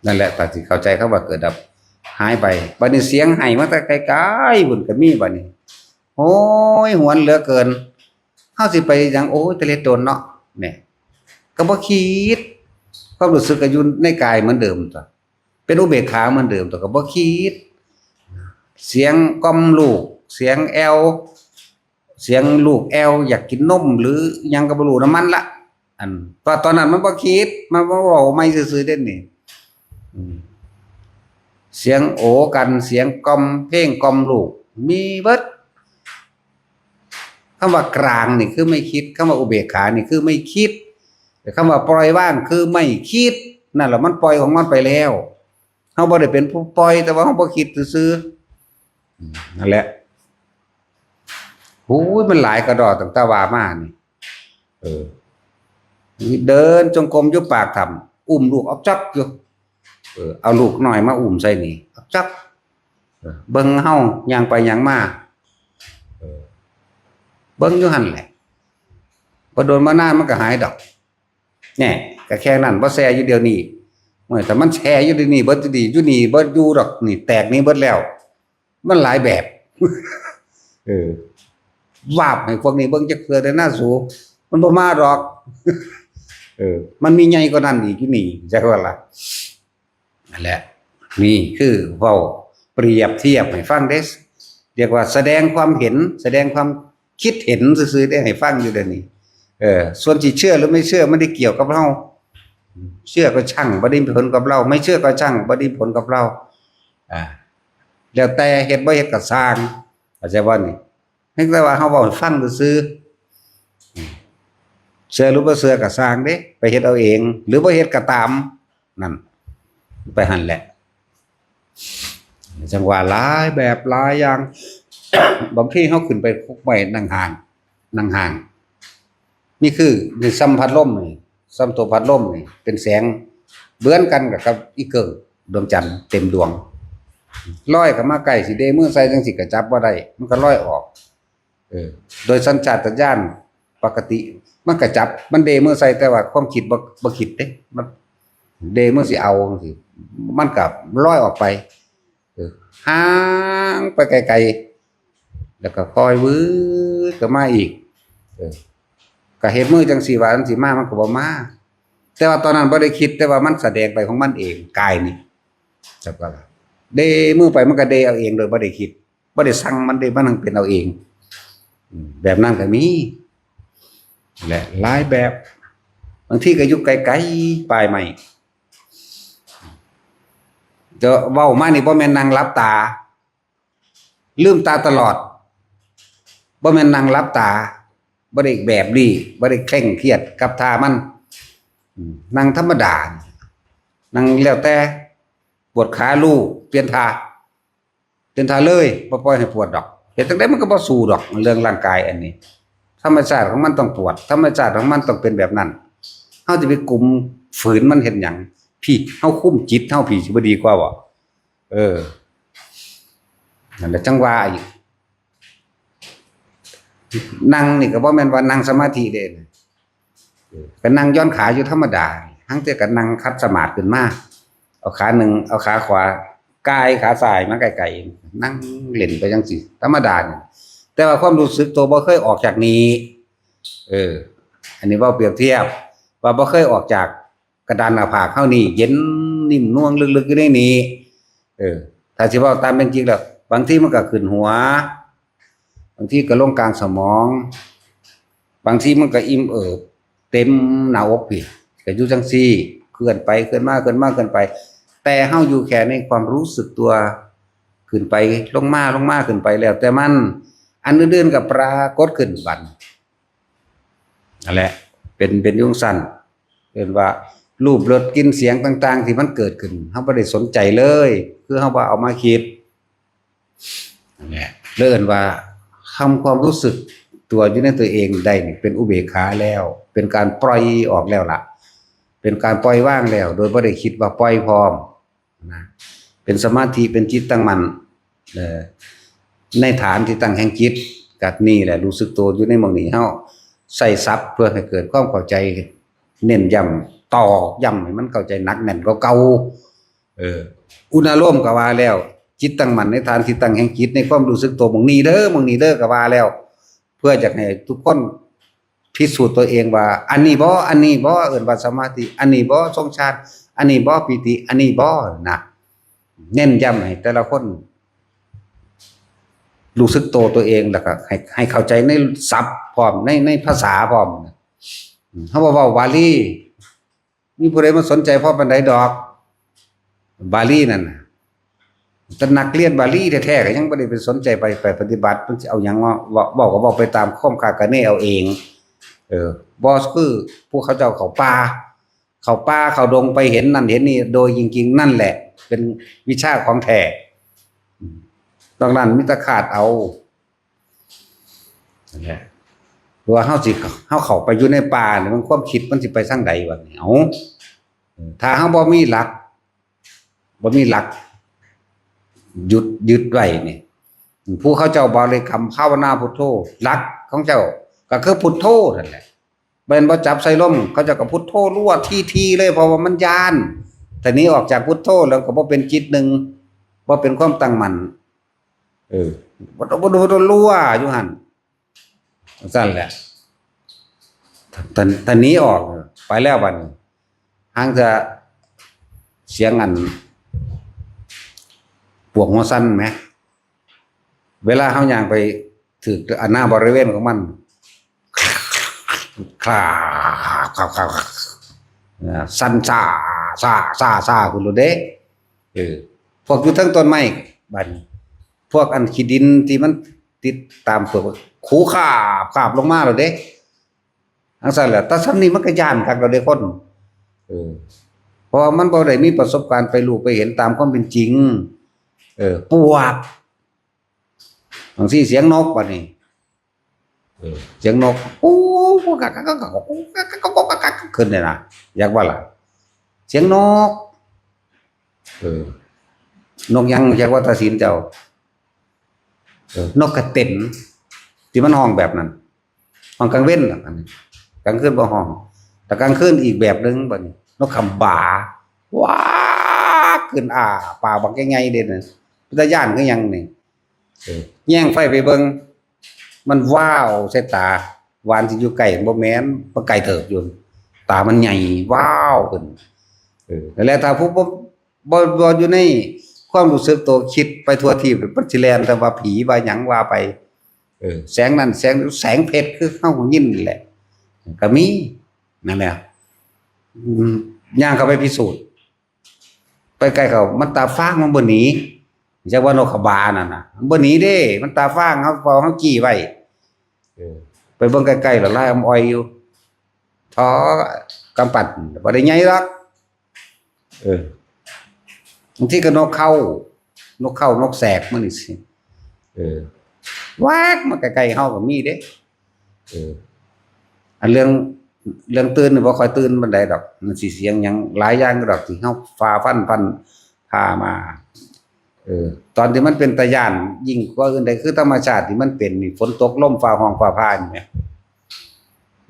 นั่นแหละตัดสิเข้าใจคำว่าเกิดดับ หายไปบัดนี้เสียงไห้มาแต่ไกลๆพุ่นก็มีบัดนี้โอ้ยหวนเหลือเกินเฮาสิไปหยังโอ้ยตะเล็ดโดนเนาะเนี่ยก็บ่คิดความรู้สึกก็อยู่ในกายเหมือนเดิมตัวเป็นอุเบกขาเหมือนเดิมตัวก็บ่คิดเสียงก้อมลูกเสียงแอวเสียงลูกแอวอยากกินนมหรือหยังก็บ่รู้นำมันละอันเพราะตอนนั้นมันบ่คิดมันบ่เว้าไม่ซื่อๆเด้นี่เสียงโอกันเสียงกล่อมเพลงกล่อมลูกมีเบิดคำว่ากลางนี่คือไม่คิดคำว่าอุเบกขานี่คือไม่คิดแต่คำว่าปล่อยว่างคือไม่คิดนั่นแหละมันปล่อยของมันไปแล้วเฮาบ่ได้เป็นผู้ปล่อยแต่ว่าเฮาบ่คิดซื่อๆนั่นแหละโอ้ยมันหลายกระดอตั้งแต่ว่ามานี่เดินจงกรมอยู่ปากถ้ำอุ้มลูกเอาจักอยู่เอาลูกน้อยมาอุ้มใส่นี่เอาจักเบิ่งเฮาย่างไปย่างมาเบิ่งอยู่หั่นแหละบ่โดนมานานมันก็หายดอกแน่ก็แค่นั้นบ่แซ่อยู่เดี๋ยวนี้โอ้ยแต่มันแช่อยู่เดี๋ยวนี้เบิดดีอยู่นี่บ่อยู่ดอกนี่แตกนี่เบิดแล้วมันหลายแบบวาบให้พวกนี้เบิ่งจักเทื่อได้น่าสูมันบ่มาดอกมันมีใหญ่กว่านั้นอีกอยู่นี่จักว่าล่ะนั่นแหละนี่คือเว้าเปรียบเทียบให้ฟังเด้เรียกว่าแสดงความเห็นแสดงความคิดเห็นซื่อๆได้ให้ฟังอยู่เดี๋ยวนี้ส่วนที่เชื่อหรือไม่เชื่อไม่ได้เกี่ยวกับเราเชื่อก็ช่างบ่ได้ผลกับเราไม่เชื่อก็ช่างบ่ได้ผลกับเราแล้วแต่เฮ็ดบ่เฮ็ดก็สร้างเข้าใจบ่นี่ให้แต่ว่าเฮาเว้าให้ฟังซื่อเชื่อหรือบ่เชื่อก็สร้างเด้ไปเฮ็ดเอาเองหรือบ่เฮ็ดก็ตามนั่นไปหั่นแหละจังว่าหลายแบบหลายอย่าง บางทีเฮาขึ้นไปพกไว้นั่งห่างนี่คือนี่สัมผัสลมนี่สัมตัวพัดลมนี่เป็นแสงเบื้อนกันกับอีเกิงดวงจันทร์เต็มดวงลอยเข้ามาใกล้สิเดมือใส่จังสิก็จับบ่ได้มันก็ลอยออกโดยสัญชาตญาณปกติมันก็จับมันเดมือใส่แต่ว่าความคิดบ่คิดเด้มันเดมือสิเอาจังซี่มันก็ลอยออกไปห่างไปไกลๆแล้วก็คอยวืดก็มาอีกก็เฮ็ดมือจังซี่ว่าจังสิมามันก็บ่มาแต่ว่าตอนนั้นบ่ได้คิดแต่ว่ามันแสดงไปของมันเองกายนี่จักว่าล่ะเดมือไปมันก็เดเอาเองโดยบ่ได้คิดบ่ได้สั่งมันเดมันเป็นเอาเองแบบนั้นก็มีและหลายแบบบางทีก็อยู่ไกลๆปลายไม้จะเว้ามานี่บ่แม่นนั่งหลับตาลืมตาตลอดบ่แม่นนั่งหลับตาบ่ได้แบบนี้บ่ได้เคร่งเครียดกับท่ามันนั่งธรรมดานั่งแล้วแต่ปวดขาลู่เปลี่ยนท่าเลยบ่ปล่อยให้ปวดดอกเฮ็ดจังได๋มันก็บ่สู้ดอกเรื่องร่างกายอันนี้ธรรมชาติของมันต้องปวดธรรมชาติของมันต้องเป็นแบบนั้นเฮาจะไปกุมฝืนมันเฮ็ดหยังพี่เฮาคุมจิตเฮาพี่สิบ่ดีกว่าบ่นั่นแหละจังว่าอีกนั่งนี่ก็บ่แม่นว่านั่งสมาธิเด้ก็นั่งย้อนขาอยู่ธรรมดาทั้งแต่ก็นั่งคัดสมาธิขึ้นมาเอาขาหนึ่งเอาขาขวากายขาซ้ายมาไกลๆนั่งเล่นไปจังซี่ธรรมดานี่แต่ว่าความรู้สึกตัวบ่เคยออกจากนี้อันนี้เว้าเปรียบเทียบว่าบ่เคยออกจากกระดานหน้าผากเฮานี่เย็นนิ่มน่วงลึกๆอยู่ในนี้ถ้าสิเว้าตามเป็นจริงแล้วบางทีมันก็ขึ้นหัวบางทีก็ลงกลางสมองบางทีมันก็อิ่มเอิบเต็มหน้าอกพี่ก็อยู่จังซี่เคลื่อนไปเคลื่อนมาเคลื่อนมาเคลื่อนไปแต่เฮาอยู่แค่ในความรู้สึกตัวขึ้นไปลงมาขึ้นไปแล้วแต่มันอันอื่นๆก็ปรากฏขึ้นบัดนั่นแหละเป็นยุงสั่นเป็นว่ารูปรสกลิ่นเสียงต่างๆที่มันเกิดขึ้นเฮาบ่ได้สนใจเลยคือเฮาบ่เอามาคิดนั่นแหละเอิ้นว่าทำความรู้สึกตัวอยู่ในตัวเองได้นี่เป็นอุเบกขาแล้วเป็นการปล่อยออกแล้วล่ะเป็นการปล่อยว่างแล้วโดยบ่ได้คิดว่าปล่อยพร้อมนะเป็นสมาธิเป็นจิตตั้งมั่นในฐานที่ตั้งแห่งจิตกัดนี่แหละรู้สึกตัวอยู่ในหม่องนี้เฮาใส่ศัพท์เพื่อให้เกิดความเข้าใจเน้นย้ำต่อย้ำให้มันเข้าใจหนักแน่นกว่าเก่า อุณาโลมก็ว่าแล้วจิตตั้งมั่นในฐานที่ตั้งแห่งจิตในความรู้สึกตัวหม่องนี้เด้อหม่องนี้เด้อก็ว่าแล้วเพื่อจะให้ทุกคนพิสูจน์ตัวเองว่าอันนี้บ่เอิ้นว่าสมาธิอันนี้บ่ทรงฌานอันนี้บ่ปิติอันนี้บ่นะเน้นย้ำให้แต่ละคนรู้สึกตัวเองแล้วก็ให้เข้าใจในศัพท์พร้อมในภาษาพร้อมเฮาบ่เว้าบาลีมีผู้ใดมาสนใจพอปานใดดอกบาลีนั่นน่ะแต่นักเรียนบาลีแท้ๆก็ยังบ่ได้ไปสนใจไปปฏิบัติเพิ่นสิเอาหยังมาเว้าก็เว้าไปตามความคาดคะเนเอาเองบ่คือพวกเขาเจ้าเข้าป่าเข้าดงไปเห็นนั่นเห็นนี่โดยจริงๆนั่นแหละเป็นวิชาของแท้ดังนั้นมิตรขาดเอานั่นแหละว่าเฮาเข้าไปอยู่ในป่านี่มันความคิดมันสิไปทางใดวะนี่ถ้าเฮาบ่มีหลักยึดไว้นี่ผู้เขาเจ้าบริกรรมภาวนาพุทโธหลักของเจ้าก็คือพุทโธนั่นแหละเป็นบ่จับใส่ลมเขาเจ้าก็พุทโธรั่วทีเลยเพราะว่ามันยานแต่นี้ออกจากพุทโธแล้วก็บ่เป็นจิตหนึงบ่เป็นความตั้งมั่นบ่รั่วอยู่หั่นซั่นแหละตอนนี้ออกไปแล้วบัดนี้ห่างจะเสียงอันปวกหัวสั้นไหมเวลาเฮาย่างไปถึกอันหน้าบริเวณของมันคลาสั้นซ่าคุณรู้เด้พวกอยู่ทั้งต้นไม้บัดพวกอันขี้ดินที่มันติดตามพวกคูขาบลงมาแล้วเด้จังซั่นแหละแต่ซ้ำนี้มันก็ย่านคักแล้วเด้คนเพราะมันบ่ได้มีประสบการณ์ไปรู้ไปเห็นตามความเป็นจริงปวกบางทีเสียงนกบัดนี้เสียงนกกักขึ้นเลยนะอยากว่าล่ะเสียงนกนกยังอยากว่าตาศีลเจ้านกกระเต็นที่มันห้องแบบนั้นห้องกลางเว้นอันนี้กลางคืนบ่ห้องแต่กลางคืนอีกแบบนึงบัดนี้นกคำบ่าว้าขึ้นป่าบักใหญ่ๆเด่นน่ะตาย่านคือหยังนี่แย่งไฟไปเบิ่งมันว้าวใส่ตาวานที่อยู่ใกล้บ่แม่นบ่ไกลเถิบอยู่ตามันใหญ่ว้าวขึ้นแล้วถ้าผู้บ่อยู่ในความรู้สึกตัวคิดไปทั่วทีบมันสิแล่นแต่ว่าผีว่าหยังว่าไปแสงนั้นแสงเพชรคือเฮายินนี่แหละก็มีนั่นแหละย่างเข้าไปพิสูจน์ไปใกล้เขามันตาฟ้างมันบ่หนีจักว่านกขบานั่นน่ะมันบ่หนีเด้มันตาฟ้างเฮาจี้ไว้ไปเบิ่งใกล้ๆแล้วลายอ้อยอยู่ท้อกำปั้นบ่ได้ใหญ่หรอกบางทีก็นกเข้านกแสกมันนี่สิวากมาใกล้ๆเฮาก็มีเด้อันเรื่องตื่นนี่บ่ค่อยตื่นปานใดดอกมันสิเสียงหยังหลายอย่างดอกที่เฮาฝ่าฟันพามาตอนที่มันเป็นตาย้านยิ่งกว่าอื่นใดคือธรรมชาติที่มันเป็นนี่ฝนตกลมฟ้าร้องฟ้าผ่านี่แหม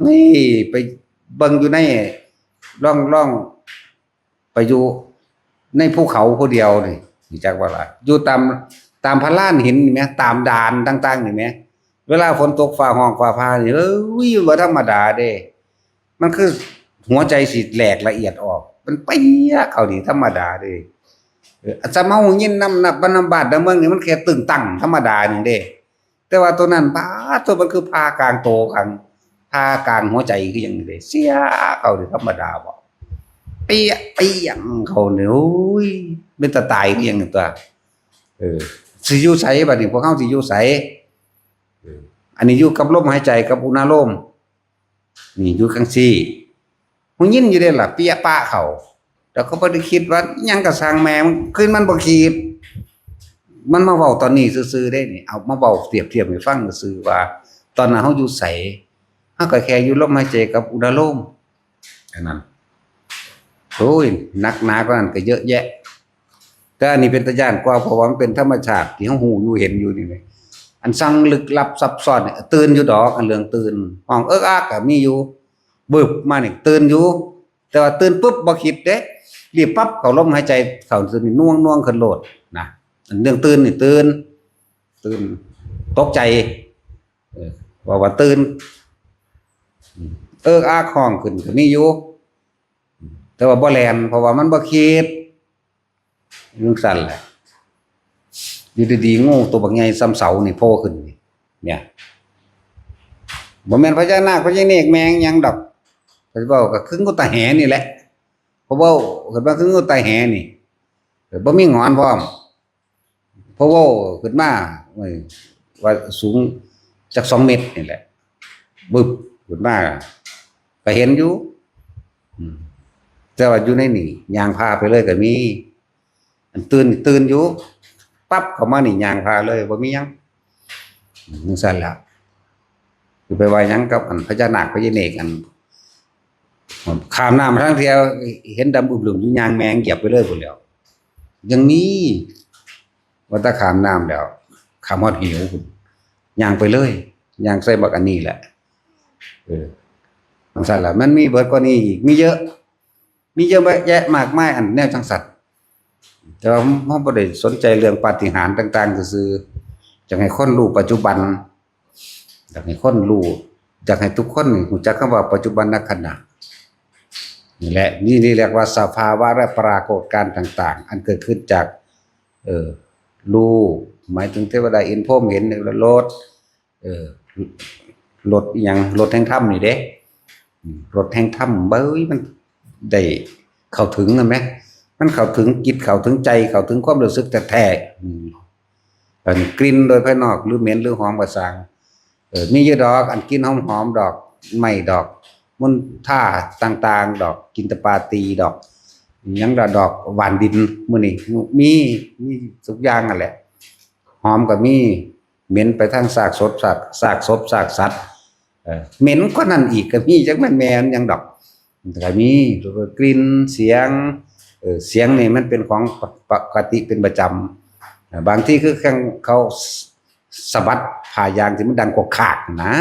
นี่ไปเบิ่งอยู่ในร่องไปอยู่ในภูเขาผู้เดียวนี่จักว่าล่ะอยู่ตามพลานหินนี่แหมตามด่านต่างๆนี่แหมเวลาฝนตกฟ้าร้องฟ้าผ่านี่บ่ธรรมดาเด้มันคือหัวใจสิแหลกละเอียดออกมันเปี้ยเข้านี่ธรรมดาเด้จะเมายินน้ำบรรบาดเมืองนี่มันแค่ตึงตั้งธรรมดานึงเด้แต่ว่าตัวนั้นตัวมันคือพากลางโตพากลางหัวใจคือหยังนี่เด้เสียเข้านี่ธรรมดาบ่เปี้ยงเข้านี่โอ้ยเป็นตาตายคือหยังนี่ตัวสิอยู่ไสบัดนี้พวกเฮาสิอยู่ไสอันนี้อยู่กับลมหายใจกับอุณาโลมนี่อยู่จังซี่หูยินอยู่เด้ล่ะเปี้ยป้าเข้าแล้วก็บ่ได้คิดว่าหยังก็สร้างแม่มันคืนมันบ่คิดมันมาเว้าตอนนี้ซื่อๆได้นี่เอามาเว้าเปรียบเทียบให้ฟังซื่อว่าตอนนั้นเฮาอยู่ไสเฮาก็แค่อยู่ลมหายใจกับอุณาโลมแค่นั้นโอ้ยหนักหนากว่านั้นก็เยอะแยะแต่อันนี้เป็นตาย้านกว่าเพราะว่ามันเป็นธรรมชาติที่เฮาฮู้อยู่เห็นอยู่นี่แหละอันสั่งลึกลับซับซ้อนเนี่ยตื่นอยู่ดอกอันเรื่องตื่นห้องอักก็มีอยู่บึบมานี่ตื่นอยู่แต่ว่าตื่นปุ๊บบ่คิดเด้ รีบปั๊บเข้าลมหายใจเข้าตื่นนี่น่วงขึ้นโลดนะอันเรื่องตื่นนี่ตื่นตกใจว่าตื่นอ้าคองขึ้นก็มีอยู่แต่ว่าบ่แลนเพราะว่ามันบ่คิดจังซั่นแหละอยู่ดีๆงูตัวบักใหญ่ซ้ำเสานี่โผล่ขึ้นเนี่ยบ่แม่นพญานาคพญาเนกแมงหยังดอกเพิ่นเว้าก็คืองูตาแหนี่แหละเพราะว่าเกิดว่าคืองูตาแหนี่บ่มีหงอนพร้อมเพราะว่าขึ้นมาว่าสูงจัก2 เมตรนี่แหละบึบขึ้นมาก็เห็นอยู่แต่ว่าอยู่ในนี่ยางพาไปเลยก็มีอันตื่นอยู่ปั๊บเข้ามานี่ยางพาเลยบ่มีหยังจังซั่นล่ะคือไปว่าหยังกับอันพญานาคพญาเนกอันข้ามน้ำทั้งเที่ยวเห็นดำอึบๆอยู่ยางแมงเหยียบไปเลยพุ่นแล้วยังมีว่าถ้าข้ามน้ำแล้วข้ามฮอดหิวพุ่นย่างไปเลยย่างใส่บักอันนี้แหละจังซั่นล่ะมันมีเบิดกว่านี้อีกมีเยอะแยะมากมายอันแนวจังสัตว์แต่ว่าผมบ่ได้สนใจเรื่องปาฏิหาริย์ต่างๆซื่อๆจักให้คนรู้ปัจจุบันอยากให้คนรู้อยากให้ทุกคนรู้จักคำว่าปัจจุบันขณะนี่แหละนี่เรียกว่าสภาวะและปรากฏการณ์ต่างๆอันเกิดขึ้นจากรู้หมายถึงเทวดาอินพรหมเห็นรถรถอีหยังรถแห่งธรรมนี่เด้รถแห่งธรรมเบ้ยมันได้เข้าถึงนะแม่มันเข้าถึงจิตเข้าถึงใจเข้าถึงความรู้สึกแท้ๆอันกลิ่นโดยภายนอกหรือเหม็นหรือหอมก็สร้างมีอยู่ดอกอันกลิ่นหอมๆดอกไม้ดอกมุนท่าต่างๆดอกกินตปาตีดอกหยังดอกหวานดินมื้อนี้มีทุกอย่างนั่นแหละหอมก็มีเหม็นไปทางซากศพซากสัตว์เหม็นกว่านั้นอีกก็มีจักแม่นหยังดอกก็มีกลิ่นเสียงเสียงนี่มันเป็นของปกติเป็นประจำบางที่คือเขาสะบัดผ่ายางที่มันดังกว่าขากนะ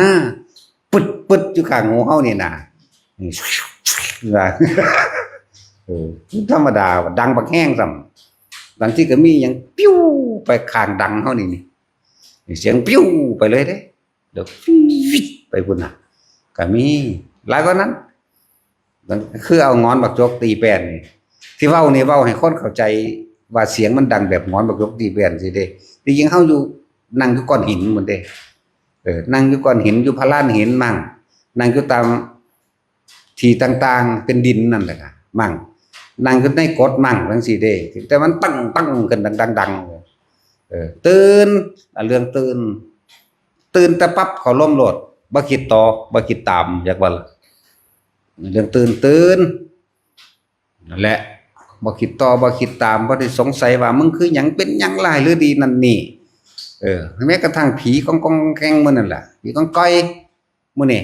ปึ๊ดอยู่ข้างหูเฮานี่น่ะธรรมดาดังบักแห้งซ้ำบางที่ก็มีหยังปิ้วไปข้างดังเฮานี่เสียงปิ้วไปเลยเด้เดี๋ยวไปพุ่นน่ะก็มีหลายกว่านั้นคือเอางอนบักจกตีแป้นนี่ที่เว้านี่เว้าให้คนเข้าใจว่าเสียงมันดังแบบงอนบักจกตีแป้นสิเด้จริงๆเฮาอยู่นั่งอยู่ก้อนหินหมดเด้นั่งอยู่ก้อนหินอยู่พลานหินมั่งนั่งอยู่ตามที่ต่างๆเป็นดินนั่นแหละค่ะมั่งนั่งอยู่ในกฎมั่งจังซี่เด้แต่มันตั้งกันดังตื่นเรื่องตื่นแต่ปั๊บเขาล้มโลดบ่คิดต่อบ่คิดตามอยากว่าเรื่องตื่นนั่นแหละบ่คิดต่อบ่คิดตามบ่ได้สงสัยว่ามึงคือหยังเป็นหยังหลายหรือดีนั่นนี่แม้กระทั่งผีกองแกงมื้อนั่นล่ะผีกองก้อยมื้อนี่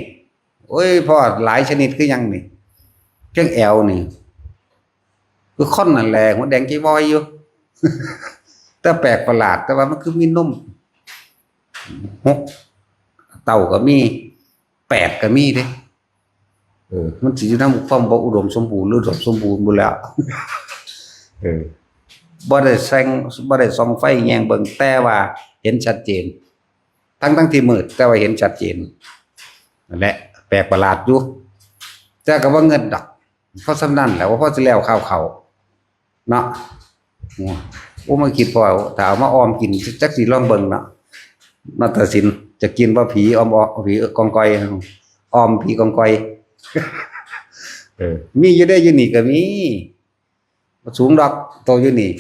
โอ้ยพ่อหลายชนิดคือหยังนี่เพียงแอวนี่คือค่อนนั่นแหละหัวแดงจีวอยอยู่ แต่แปลกประหลาดแต่ว่ามันคือมีนม6เต่าก็มี8ก็มีเด้มันสิอยู่นำความบ่อุดมสมบูรณ์หรือสมบูรณ์บ่แล้วบ่ได้ส่องไฟแยงเบิ่งแต่ว่าเห็นชัดเจนทั้งที่มืดแต่ว่าเห็นชัดเจนนั่นแหละแปลกประหลาดอยู่แต่ก็บ่เงินดอกเพราะสำนั้นแหละว่าพอสิแล้วข้าวเขาเนาะโอ้มาคิดพอถ้าเอามาออมกินจักสิลองเบิ่งเนาะนาฏศิลป์จะกินว่าผีออมผีกองกอยออมผีกองกอยมีอยู่ได้อยู่นี่ก็มีสูงดอกโตอยู่นี่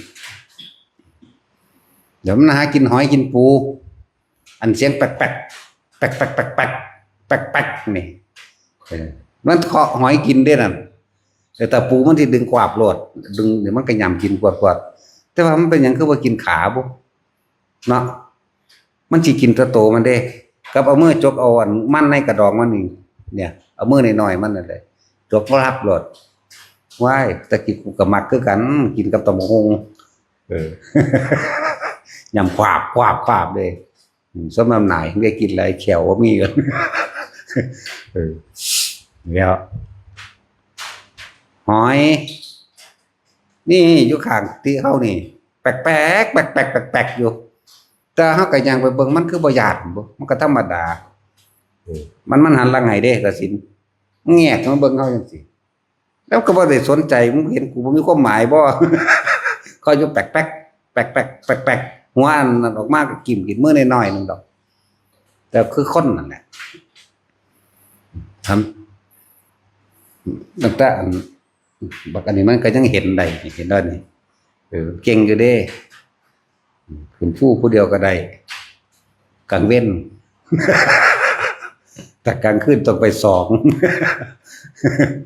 เดี๋ยวมันหากินหอยกินปูอันเสียงแป๊กนี่มันเคาะหอยกินได้นั่นแต่ปูมันที่ดึงกวาบโลดดึงเดี๋ยวมันก็ยำกินกวาดแต่ว่ามันเป็นหยังคือว่ากินขาบ่เนาะมันสิกินโตมันเด้กับเอามือจกเอาอันมันในกระดองมันนี่เนี่ยเอามือน้อยๆมันนั่นแหละจกรับโลดว้ายตะกี้กูก็มักคือกันกินกับตะมงยำควาบเด้สมน้ำหน่ายได้กินหลายแขวว่ามีกันแล้วหอย นี่อยู่ข้างที่เฮานี่แปลกๆแปลกๆอยู่แต่เฮาก็ยังไปเบิ่งมันคือบ่ญาติบ่มันก็ธรรมดามันหันหลังให้เด้กสินแงกมาเบิ่งเฮาจังซี่แล้วก็บ่ได้สนใจมึงเห็นกูบ่มีความหมายบ่ เขาอยู่แปลกๆแปลกๆหัวอันนั้นออกมาก็กินมื้อน้อยๆนึงดอกแต่คือคนนั่นแหละทำตั้งแต่บักอันนี้มันก็ยังเห็นได้เห็นได้นี่เก่งอยู่เด้ขึ้นผู้เดียวก็ได้กลางเว้น แต่กลางคืนต้องไป2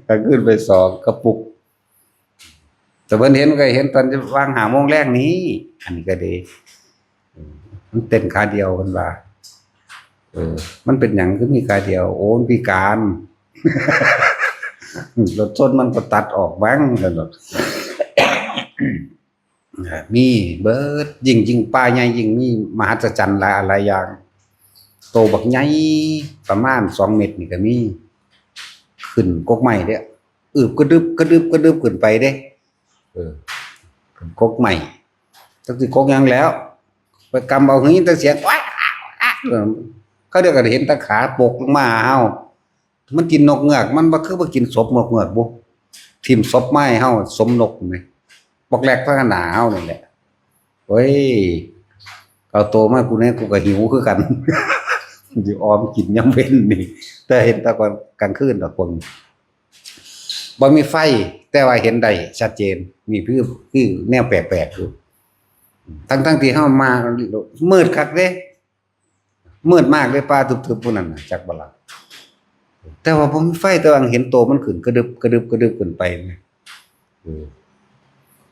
กลางคืนไป2กระปุกแต่เพิ่นเห็นก็เห็นตอนจะวาง5 โมงแรกนี้อันนี้ก็ดีมันเต้นขาเดียวเพิ่นว่ามันเป็นหยังคือมีขาเดียวโอ้พิการ รถชนมันก็ตัดออกบ้างกันหรอก มีเบิดยิ่งป่าใหญ่ยิ่งมีมหัศจรรย์หลายอย่างโตบักใหญ่ประมาณ2 เมตรนี่ก็มีขึ้นกกไม้เด้กระดึบขึ้นไปเด้ขึ้นกกไม้จักสิกกหยังแล้วไปกำเอาหึแต่เสียงว้าเขาเรียกก็เห็นตะขาปกลงมาเฮามันกินนกเงือกมันบ่คือบ่กินศพนกเงือกบ่ทิ่มศพไม้เฮาสมนกนี่บอกแรกพระขนาเฮานี่แหละเฮ้ยเอาโตมากูเนี่ยกูก็หิวคือกัน สิออมกินยามเว้นนี่แต่เห็นแต่ก่อนกลางคืนดอกพวกนี้บ่มีไฟแต่ว่าเห็นได้ชัดเจนมีคือแนวแปลกๆอยู่ทั้งที่เฮามามืดคักเด้มืดมากเลยป่าทึบๆพวกนั้นน่ะจักบ่ล่ะแต่ว่าบ่มีไฟแต่ว่าเห็นโตมันขึ้นกระดึบขึ้นไป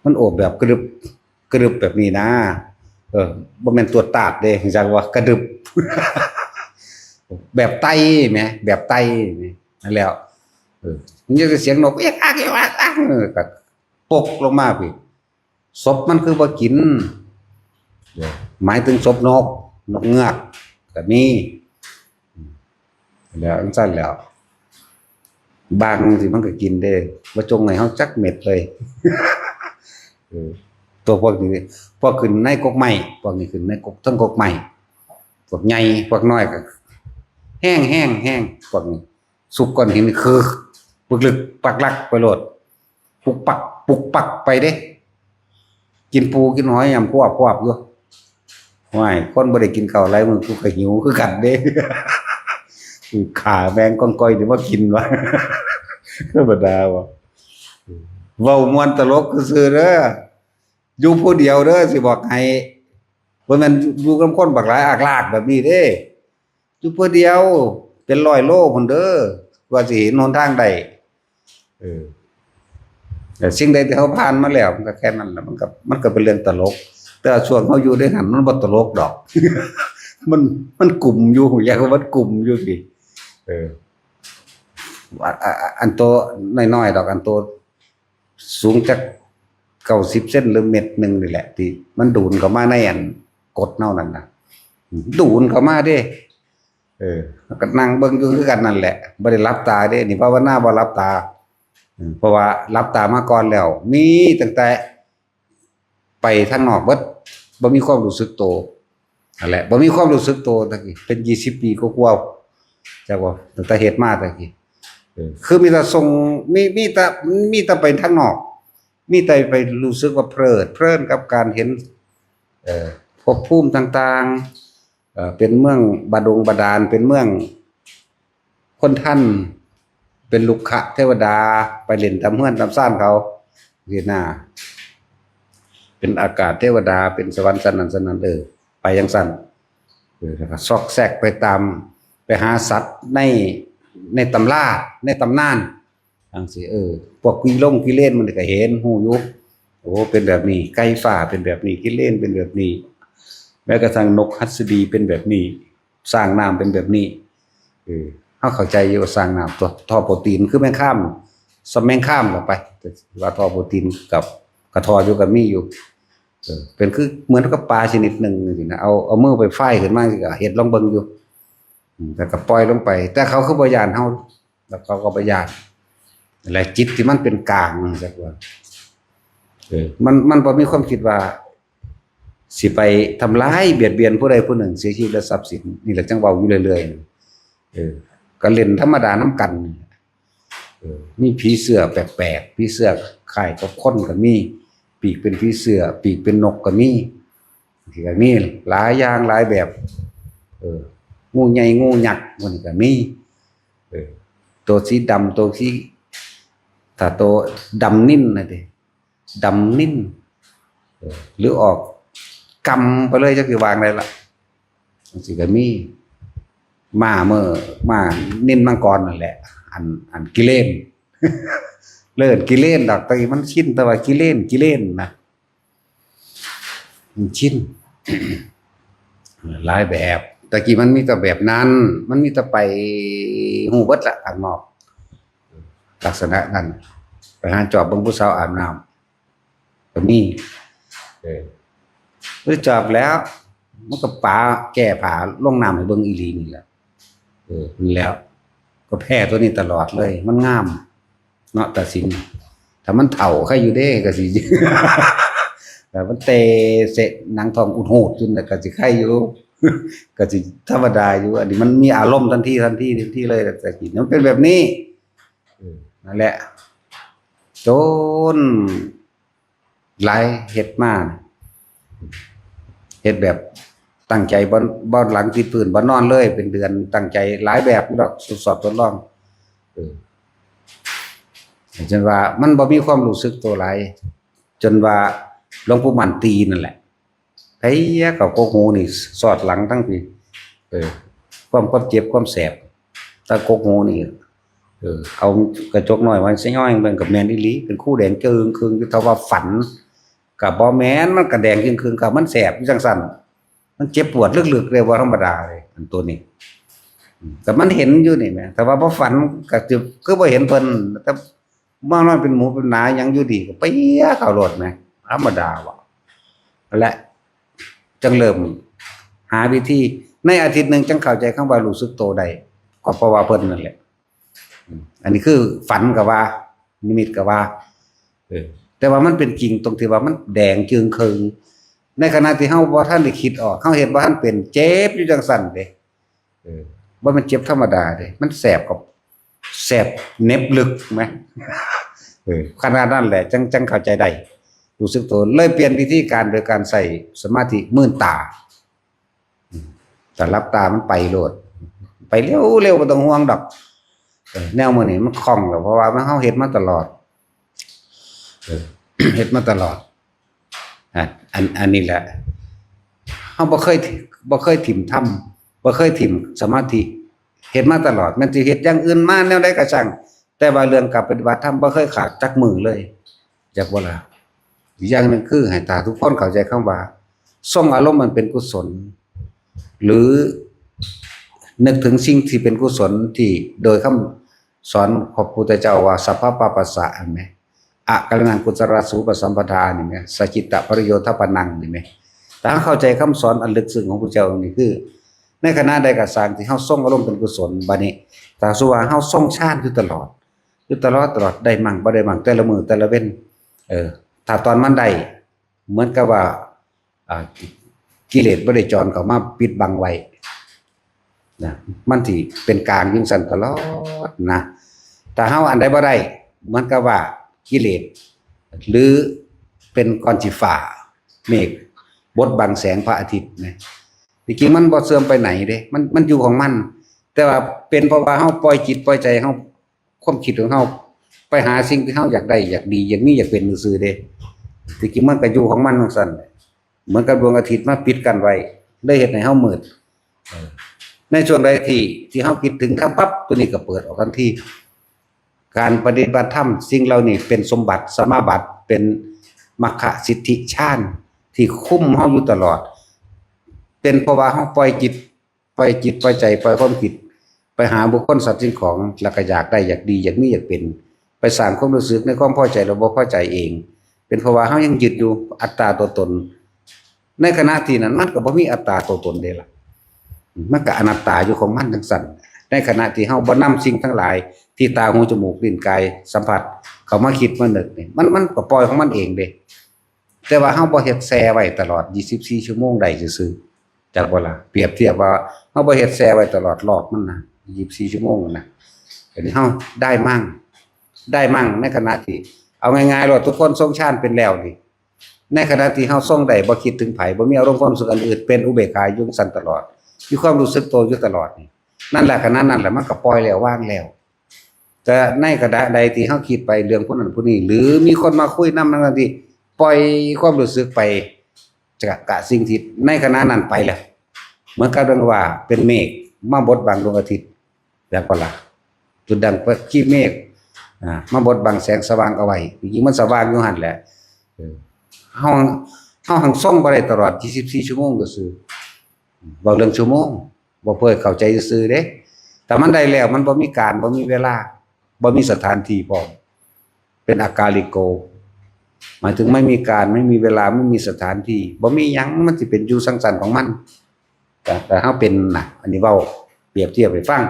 มันโอบแบบกระดึบแบบนี้นะบ่แม่นตัวตาดเด้จักว่ากระดึบ แบบไตแหมแบบไตนี่นั่นแล้วมันจะเสียงนกเอ๊ะอักก็ปกลงมาพี่ศพมันคือบ่กินหมายถึงศพนกเงือกก็มีแล้วจังซั่นแล้วบางสิมันก็กินเด้บ่จงให้เฮาจักเม็ดเลย ตัวพวกนี้พวกขึ้นในกกไม้พวกนี้ขึ้นในกกทั้งกกไม้พวกใหญ่พวกน้อยก็แห้งพวกนี้สุกก้อนหินคือปึกลึกปักลักไปโลดปุกปักไปเด้กินปูกินหอยยำควบอยู่ห้วยคนบ่ได้กินข้าวหลายมื้อกูก็หิวคือกันเด้ ขาแมงก้อยนี่ว่ากินวะ ธรรมดาบ่เว้าม่วนตลกซื่อๆเด้ออยู่ผู้เดียวเด้อสิบอกให้บ่แม่นอยู่กับคนบักหลายอากลากแบบนี้เด้อยู่ผู้เดียวเป็น100 โลพุ่นเด้อว่าสิเห็นหนทางใดแต่สิ่งใดที่เฮาผ่านมาแล้วมันก็แค่นั้นแหละมันก็เป็นเรื่องตลกแต่ช่วงเฮาอยู่ด้วยกันมันบ่ตลกดอก มันกลุ่มอยู่อยากว่ามันกลุ่มอยู่พี่อันโตน้อยๆดอกอันโตสูงจัก90 เซนหรือเม็ดนึงนี่แหละที่มันดูดเข้ามาในอันกดเน่านั่นน่ะดูดเข้ามาเด้ก็นั่งเบิ่งอยู่คือกันนั่นแหละบ่ได้หลับตาเด้นี่ภาวนาบ่หลับตาเพราะว่าหลับตามาก่อนแล้วมีตั้งแต่ไปทางนอกเบิดบ่มีความรู้สึกโตนั่นแหละบ่มีความรู้สึกโตตะกี้เป็น20 ปีกว่าๆจักว่าตั้งแต่เฮ็ดมาตะกี้คือมีแต่ส่งมีแต่ไปทางนอกมีแต่ไปรู้สึกว่าเพลินกับการเห็นภพภูมิต่างๆเป็นเมืองบาดาลเป็นเมืองคนท่านเป็นลุกขะเทวดาไปเล่นตามเฮือนตามซ่านเขาเฮ็ดหน้าเป็นอากาศเทวดาเป็นสวรรค์สันนั้นไปจังซั่นแล้วก็ซอกแซกไปตามไปหาสัตว์ในตำราในตำนานจังซี่พวกกิเลนมันก็เห็นฮู้อยู่โอ้เป็นแบบนี้ไก่ฟ้าเป็นแบบนี้กิเลนเป็นแบบนี้แม้กระทั่งนกหัสดีเป็นแบบนี้สร้างน้ำเป็นแบบนี้เฮาเข้าใจอยู่ว่าสร้างน้ำตัวท่อโปรตีนคือแมงข้ามสำแมงข้ามก็ไปแต่ว่าท่อโปรตีนกับกระทออยู่กับมีอยู่เป็นคือเหมือนกับปลาชนิดหนึ่งสินะเอามือไปฝ้ายขึ้นมาสิก็เฮ็ดลองเบิ่งอยู่แต่ก็ปล่อยลงไปแต่เขาคือบ่ย้านเฮาแล้วเขาก็บ่ย้านอะไรจิตที่มันเป็นกลางจักว่า มันบ่มีความคิดว่าสิไปทำร้ายเบียดเบียนผู้ใดผู้หนึ่งเสียชีวิตและทรัพย์สินนี่แหละจังเว้าอยู่เรื่อยๆก็เล่นธรรมดานํกันมีผีเสื้อแปลกๆผีเสื้อคล้ายกับคนก็มีปีกเป็นผีเสื้อปีกเป็นนกก็มีที่ก็มีหลายอย่างหลายแบบงูใหญ่งูยักษ์มันก็มีตัวสีดำตัวสีถ้าตัวดำนิ่นนะดิดำนิ่นหรือออกกำไปเลยจะคือวางได้ละสิก็มีมานิ่นมังกรนั่นแหละอันกิเลนเลิศกิเลนดอกตะกี้มันชินแต่ว่ากิเลนนะมันชิน หลายแบบตะกี้มันมีแต่แบบนั้นมันมีแต่ไปหูเบิดละข้างนอกลักษณะนั้นไปหาจอบเบิ่งผู้สาวอาบน้ำก็มีหรือจอบแล้วมันก็ป๋าแก้ผ้าลงน้ำให้เบิ่งอีหลีนี่แหละนี่แล้วก็แพ้ตัวนี้ตลอดเลยมันงามเนาะตัดสินถ้ามันเฒ่าใครอยู่เด้ก็สิ แต่มันเตะเสะหนังทองอุดหูดจนก็สิใครอยู่ ก็สิธรรมดาอยู่อันนี้มันมีอารมณ์ทันทีเลยแต่กินมันเป็นแบบนี้นั่นแหละจนหลายเฮ็ดมาเฮ็ดแบบตั้งใจบ่หลังที่ปืนบ่นอนเลยเป็นเดือนตั้งใจหลายแบบดอกสอบทดลองจนว่ามันบ่มีความรู้สึกตัวหลายจนว่าหลวงปู่มั่นตีนั่นแหละไอ้ยะกับโกหูนี่สอดหลังทั้งปีความเจ็บความแสบถ้าโกหูนี่เอากระจกน้อยไว้ซะย่อยเบิ่งกับแม่นอีหลีเป็นคู่แดงเจิงครึงคือถ้าว่าฝันก็บ่แม่นมันก็แดงครึงๆก็มันแสบจังซั่นมันเจ็บปวดลึกๆเลยบ่ธรรมดาเลยอันตัวนี้แต่มันเห็นอยู่นี่แหมแต่ว่าบ่ฝันก็คือบ่เห็นเพิ่นแต่มานอนเป็นหมูเป็นหนายังอยู่ดีก็เปียเข้ารถแหมธรรมดาว่ะและจังเริ่มหาวิธีในอาทิตย์นึงจังเข้าใจคำว่ารู้สึกโตได้ก็เพราะว่าเพิ่นนั่นแหละอันนี้คือฝันก็ว่านิมิตก็ว่าแต่ว่ามันเป็นจริงตรงที่ว่ามันแดงจึงครึงในขณะที่เฮาบ่ทันได้คิดออกเฮาเห็นว่ามันเป็นเจ็บอยู่จังซั่นเด้บ่มันเจ็บธรรมดาเด้มันแสบกับแสบเน็บลึกมั้ยขนาดนั้นแหละจังเข้าใจได้รู้สึกตัวเลยเปลี่ยนวิธีการโดยการใส่สมาธิมื่นตาแต่รับตามันไปโลดไปเร็วบ่ต้องห่วงดอกแนวมื้อนี้มันคล่องแล้วเพราะว่ามันเฮาเฮ็ดมาตลอดเฮ็ดมาตลอดอันนี้แหละเฮาบ่เคยถิ่มธรรมบ่เคยถิ่มสมาธิเฮ็ดมาตลอดมันสิเฮ็ดอย่างอื่นมาแนวใดก็ช่างแต่ว่าเรื่องการปฏิบัติธรรมบ่เคยขาดจักมือเลยจักบ่ล่ะอีกอย่างนึงคือให้ตาทุกคนเข้าใจคำว่าทรงอารมณ์มันเป็นกุศลหรือนึกถึงสิ่งที่เป็นกุศลที่โดยคำสอนของพระพุทธเจ้าว่าสัพพะปะปัสสะอันไหมอะกัลนังกุศลสูปสัมปทานี่ไหมสัจจิตะปริโยทปนังนี่ไหมถ้าเข้าใจคำสอนอันลึกซึ้งของพระเจ้านี่คือในขณะใดก็สร้างที่เฮาทรงอารมณ์เป็นกุศลบัดนี้ถ้าสมมุติว่าเฮาทรงฌานอยู่ตลอดได้มั่งบ่ได้มั่งแต่ละมื้อแต่ละเว้นถ้าตอนมันได้เหมือนกับว่ากิเลสบ่ได้จรเข้ามาปิดบังไว้นะมันสิเป็นกลางจังซั่นตลอดนะถ้าเฮาอันใดบ่ได้เหมือนกับว่ากิเลสหรือเป็นก้อนสีฟ้าเมฆบดบังแสงพระอาทิตย์นะจริงๆมันบ่เสื่อมไปไหนเด้มันอยู่ของมันแต่ว่าเป็นเพราะว่าเฮาปล่อยจิตปล่อยใจเฮาความคิดของเฮาไปหาสิ่งที่เฮาอยากได้อยากดีอยากมีอยากเป็นซื่อๆเด้จริงๆมันก็อยู่ของมันจังซั่นเหมือนกับดวงอาทิตย์มาปิดกันไว้ได้เฮ็ดให้เฮามืดในช่วงใดที่เฮาคิดถึงธรรมปั๊บตัวนี้ก็เปิดออกทันทีการปฏิบัติธรรมสิ่งเหล่านี้เป็นสมบัติสมาบัติเป็นมรรคสิทธิฌานที่คุ้มเฮาอยู่ตลอดเป็นเพราะว่าเฮาปล่อยจิตปล่อยใจปล่อยความคิดไปหาบุคคลสัตว์สิ่งของแล้วก็อยากได้อยากดีอยากมีอยากเป็นไปสร้างความรู้สึกในความพอใจหรือบ่พอใจเองเป็นเพราะว่าเฮายังยึดอยู่อัตตาตัวตนในขณะที่นั้นมันก็บ่มีอัตตาตัวตนเด้ล่ะมันก็อนัตตาอยู่ของมันจังซั่นในขณะที่เฮาบ่นำสิ่งทั้งหลายที่ตาหูจมูกลิ้นกายสัมผัส เขามาคิดมานึกนี่มันก็ปล่อยของมันเองเด้แต่ว่าเฮาบ่เฮ็ดแช่ไว้ตลอด24ชั่วโมงได้ซื่อๆจักบ่ล่ะเปรียบเทียบว่าเฮาบ่เฮ็ดแช่ไว้ตลอดรอบมันนะ24ชั่วโมงนะอันนี้เฮาได้มั่งในขณะที่เอาง่ายๆว่าทุกคนทรงฌานเป็นแล้วนี่ในขณะที่เฮาทรงได้บ่คิดถึงไผบ่มีอารมณ์ความรู้สึกอันอื่นเป็นอุเบกขาอยู่ซั่นตลอดมีความรู้สึกตัวอยู่ตลอดนี่นั่นแหละขณะนั้นแหละมันก็ปล่อยแล้วว่างแล้วแต่ในขณะใดที่เฮาคิดไปเรื่องผู้นั้นผู้นี้หรือมีคนมาคุยนำนั่นที่ปล่อยความรู้สึกไปกะสิ่งที่ในขณะนั้นไปแล้วเหมือนกับเรื่องว่าเป็นเมฆมาบดบังดวงอาทิตย์แล้วก็ล่ะจุดดังขี้เมฆมาบดบังแสงสว่างเอาไว้จริงๆมันสว่างอยู่หั่นแหละเฮาหังส่งบ่ได้ตลอด24ชั่วโมงก็ซื่อบ่เรื่องชั่วโมงบ่เพื่อเข้าใจซื่อเด้แต่มันได้แล้วมันบ่มีการบ่มีเวลาบ่มีสถานที่พร้อมเป็นอากาลิโกหมายถึงไม่มีการไม่มีเวลาไม่มีสถานที่บ่มีหยังมันสิเป็นอยู่สังสรรค์ของมันแต่เฮาเป็นน่ะอันนี้เว้าเปรียบเทียบให้ฟัง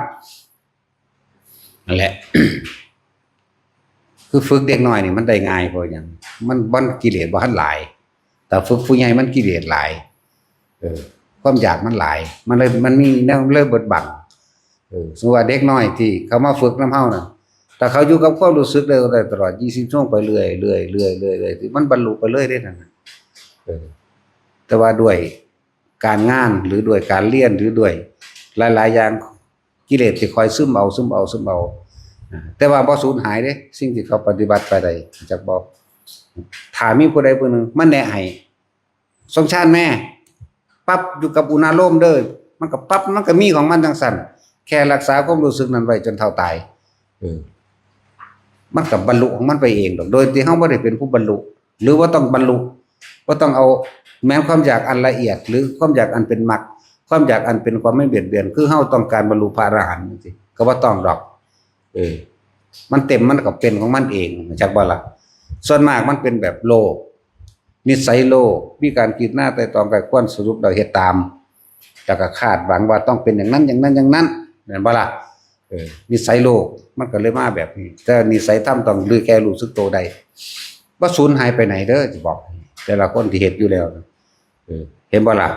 นั่นแหละ คือฝึกเด็กน้อยนี่มันได้ง่ายเพราะหยังมันกิเลสบ่ทันหลายแต่ฝึกผู้ใหญ่มันกิเลสหลายความอยากมันหลายมันมีแนวเลิกบดบังสมมุติว่าเด็กน้อยที่เขามาฝึกนำเฮาน่ะถ้าเขาอยู่กับความรู้สึกได้ตลอด20ชั่วโมงไปเรื่อยๆมันบรรลุไปเรื่อยได้นั่นน่ะแต่ว่าด้วยการงานหรือด้วยการเรียนหรือด้วยหลายๆอย่างกิเลสสิคอยซึมเอาแต่ว่าบ่สูญหายเด้สิ่งที่เขาปฏิบัติไปได้จักบอกถ้ามีผู้ใดผู้หนึ่งมันแนะให้สงชาติแม่ปั๊บอยู่กับอุณาโลมเด้อมันก็ปั๊บมันก็มีของมันจังซั่นแค่รักษาความรู้สึกนั้นไว้จนเท่าตายมันก็บรรลุของมันไปเองดอกโดยที่เฮาบ่ได้เป็นผู้บรรลุหรือว่าต้องบรรลุบ่ต้องเอาแม้ความอยากอันละเอียดหรือความอยากอันเป็นมรรคความอยากอันเป็นความไม่เบียดเบียนคือเฮาต้องการบรรลุพระอรหันต์จังซี่ก็บ่ต้องดอกมันเต็มมันก็เป็นของมันเองจักบ่ล่ะส่วนมากมันเป็นแบบโลภนิสัยโลภมีการคิดหน้าไต่ตองไกลควรสรุปแล้วเฮ็ดตามแล้วก็คาดหวังว่าต้องเป็นอย่างนั้นอย่างนั้นอย่างนั้นแม่นบ่ล่ะนิสัยโลภมันก็เลยมาแบบนี้แต่นิสัยธรรมต้องรู้แก่รู้สึกตัวได้บ่สูญหายไปไหนเด้อสิบอกแต่ละคนที่เฮ็ดอยู่แล้วเห็นบ่ล่ะ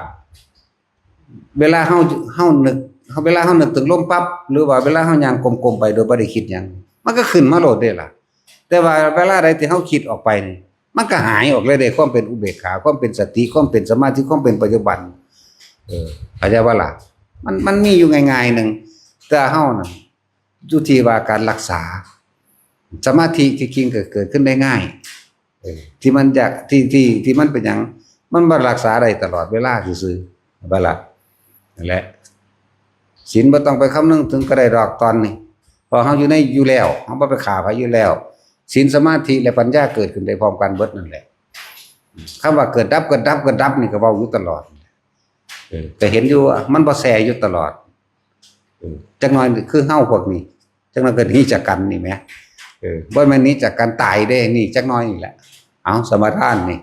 เวลาเฮานึกเวลาเฮานึกถึงลมปั๊บหรือว่าเวลาเฮาย่างกลมๆไปโดยบ่ได้คิดหยังมันก็ขึ้นมาโลดเด้ล่ะแต่ว่าเวลาใดที่เฮาคิดออกไปนี่มันก็หายออกเลยเด้ความเป็นอุเบกขาความเป็นสติความเป็นสมาธิความเป็นปัจจุบันเข้าใจบ่ล่ะมันมีอยู่ง่ายๆนึงแต่เฮาน่ะอยู่ที่ว่าการรักษาสมาธิที่จริงก็เกิดขึ้นได้ง่ายที่มันอยากที่มันเป็นหยังมันบ่รักษาได้ตลอดเวลาซื่อๆบ่ล่ะนั่นแหละศีลบ่ต้องไปคำนึงถึงก็ได้ดอกตอนนี้พอเฮาอยู่แล้วเฮาบ่ไปฆ่าไผอยู่แล้วศีลสมาธิและปัญญาเกิดขึ้นได้พร้อมกันเบิดนั่นแหละคำว่าเกิดดับนี่ก็เว้าอยู่ตลอดก็เห็นอยู่มันบ่แซ่อยู่ตลอดจักหน่อยคือเฮาพวกนี้จักหน่อยก็หนีจากกันนี่แหมบ่แม่นหนีจากกันตายเด้นี่จักหน่อยนี่แหละเอาสมาทานนี่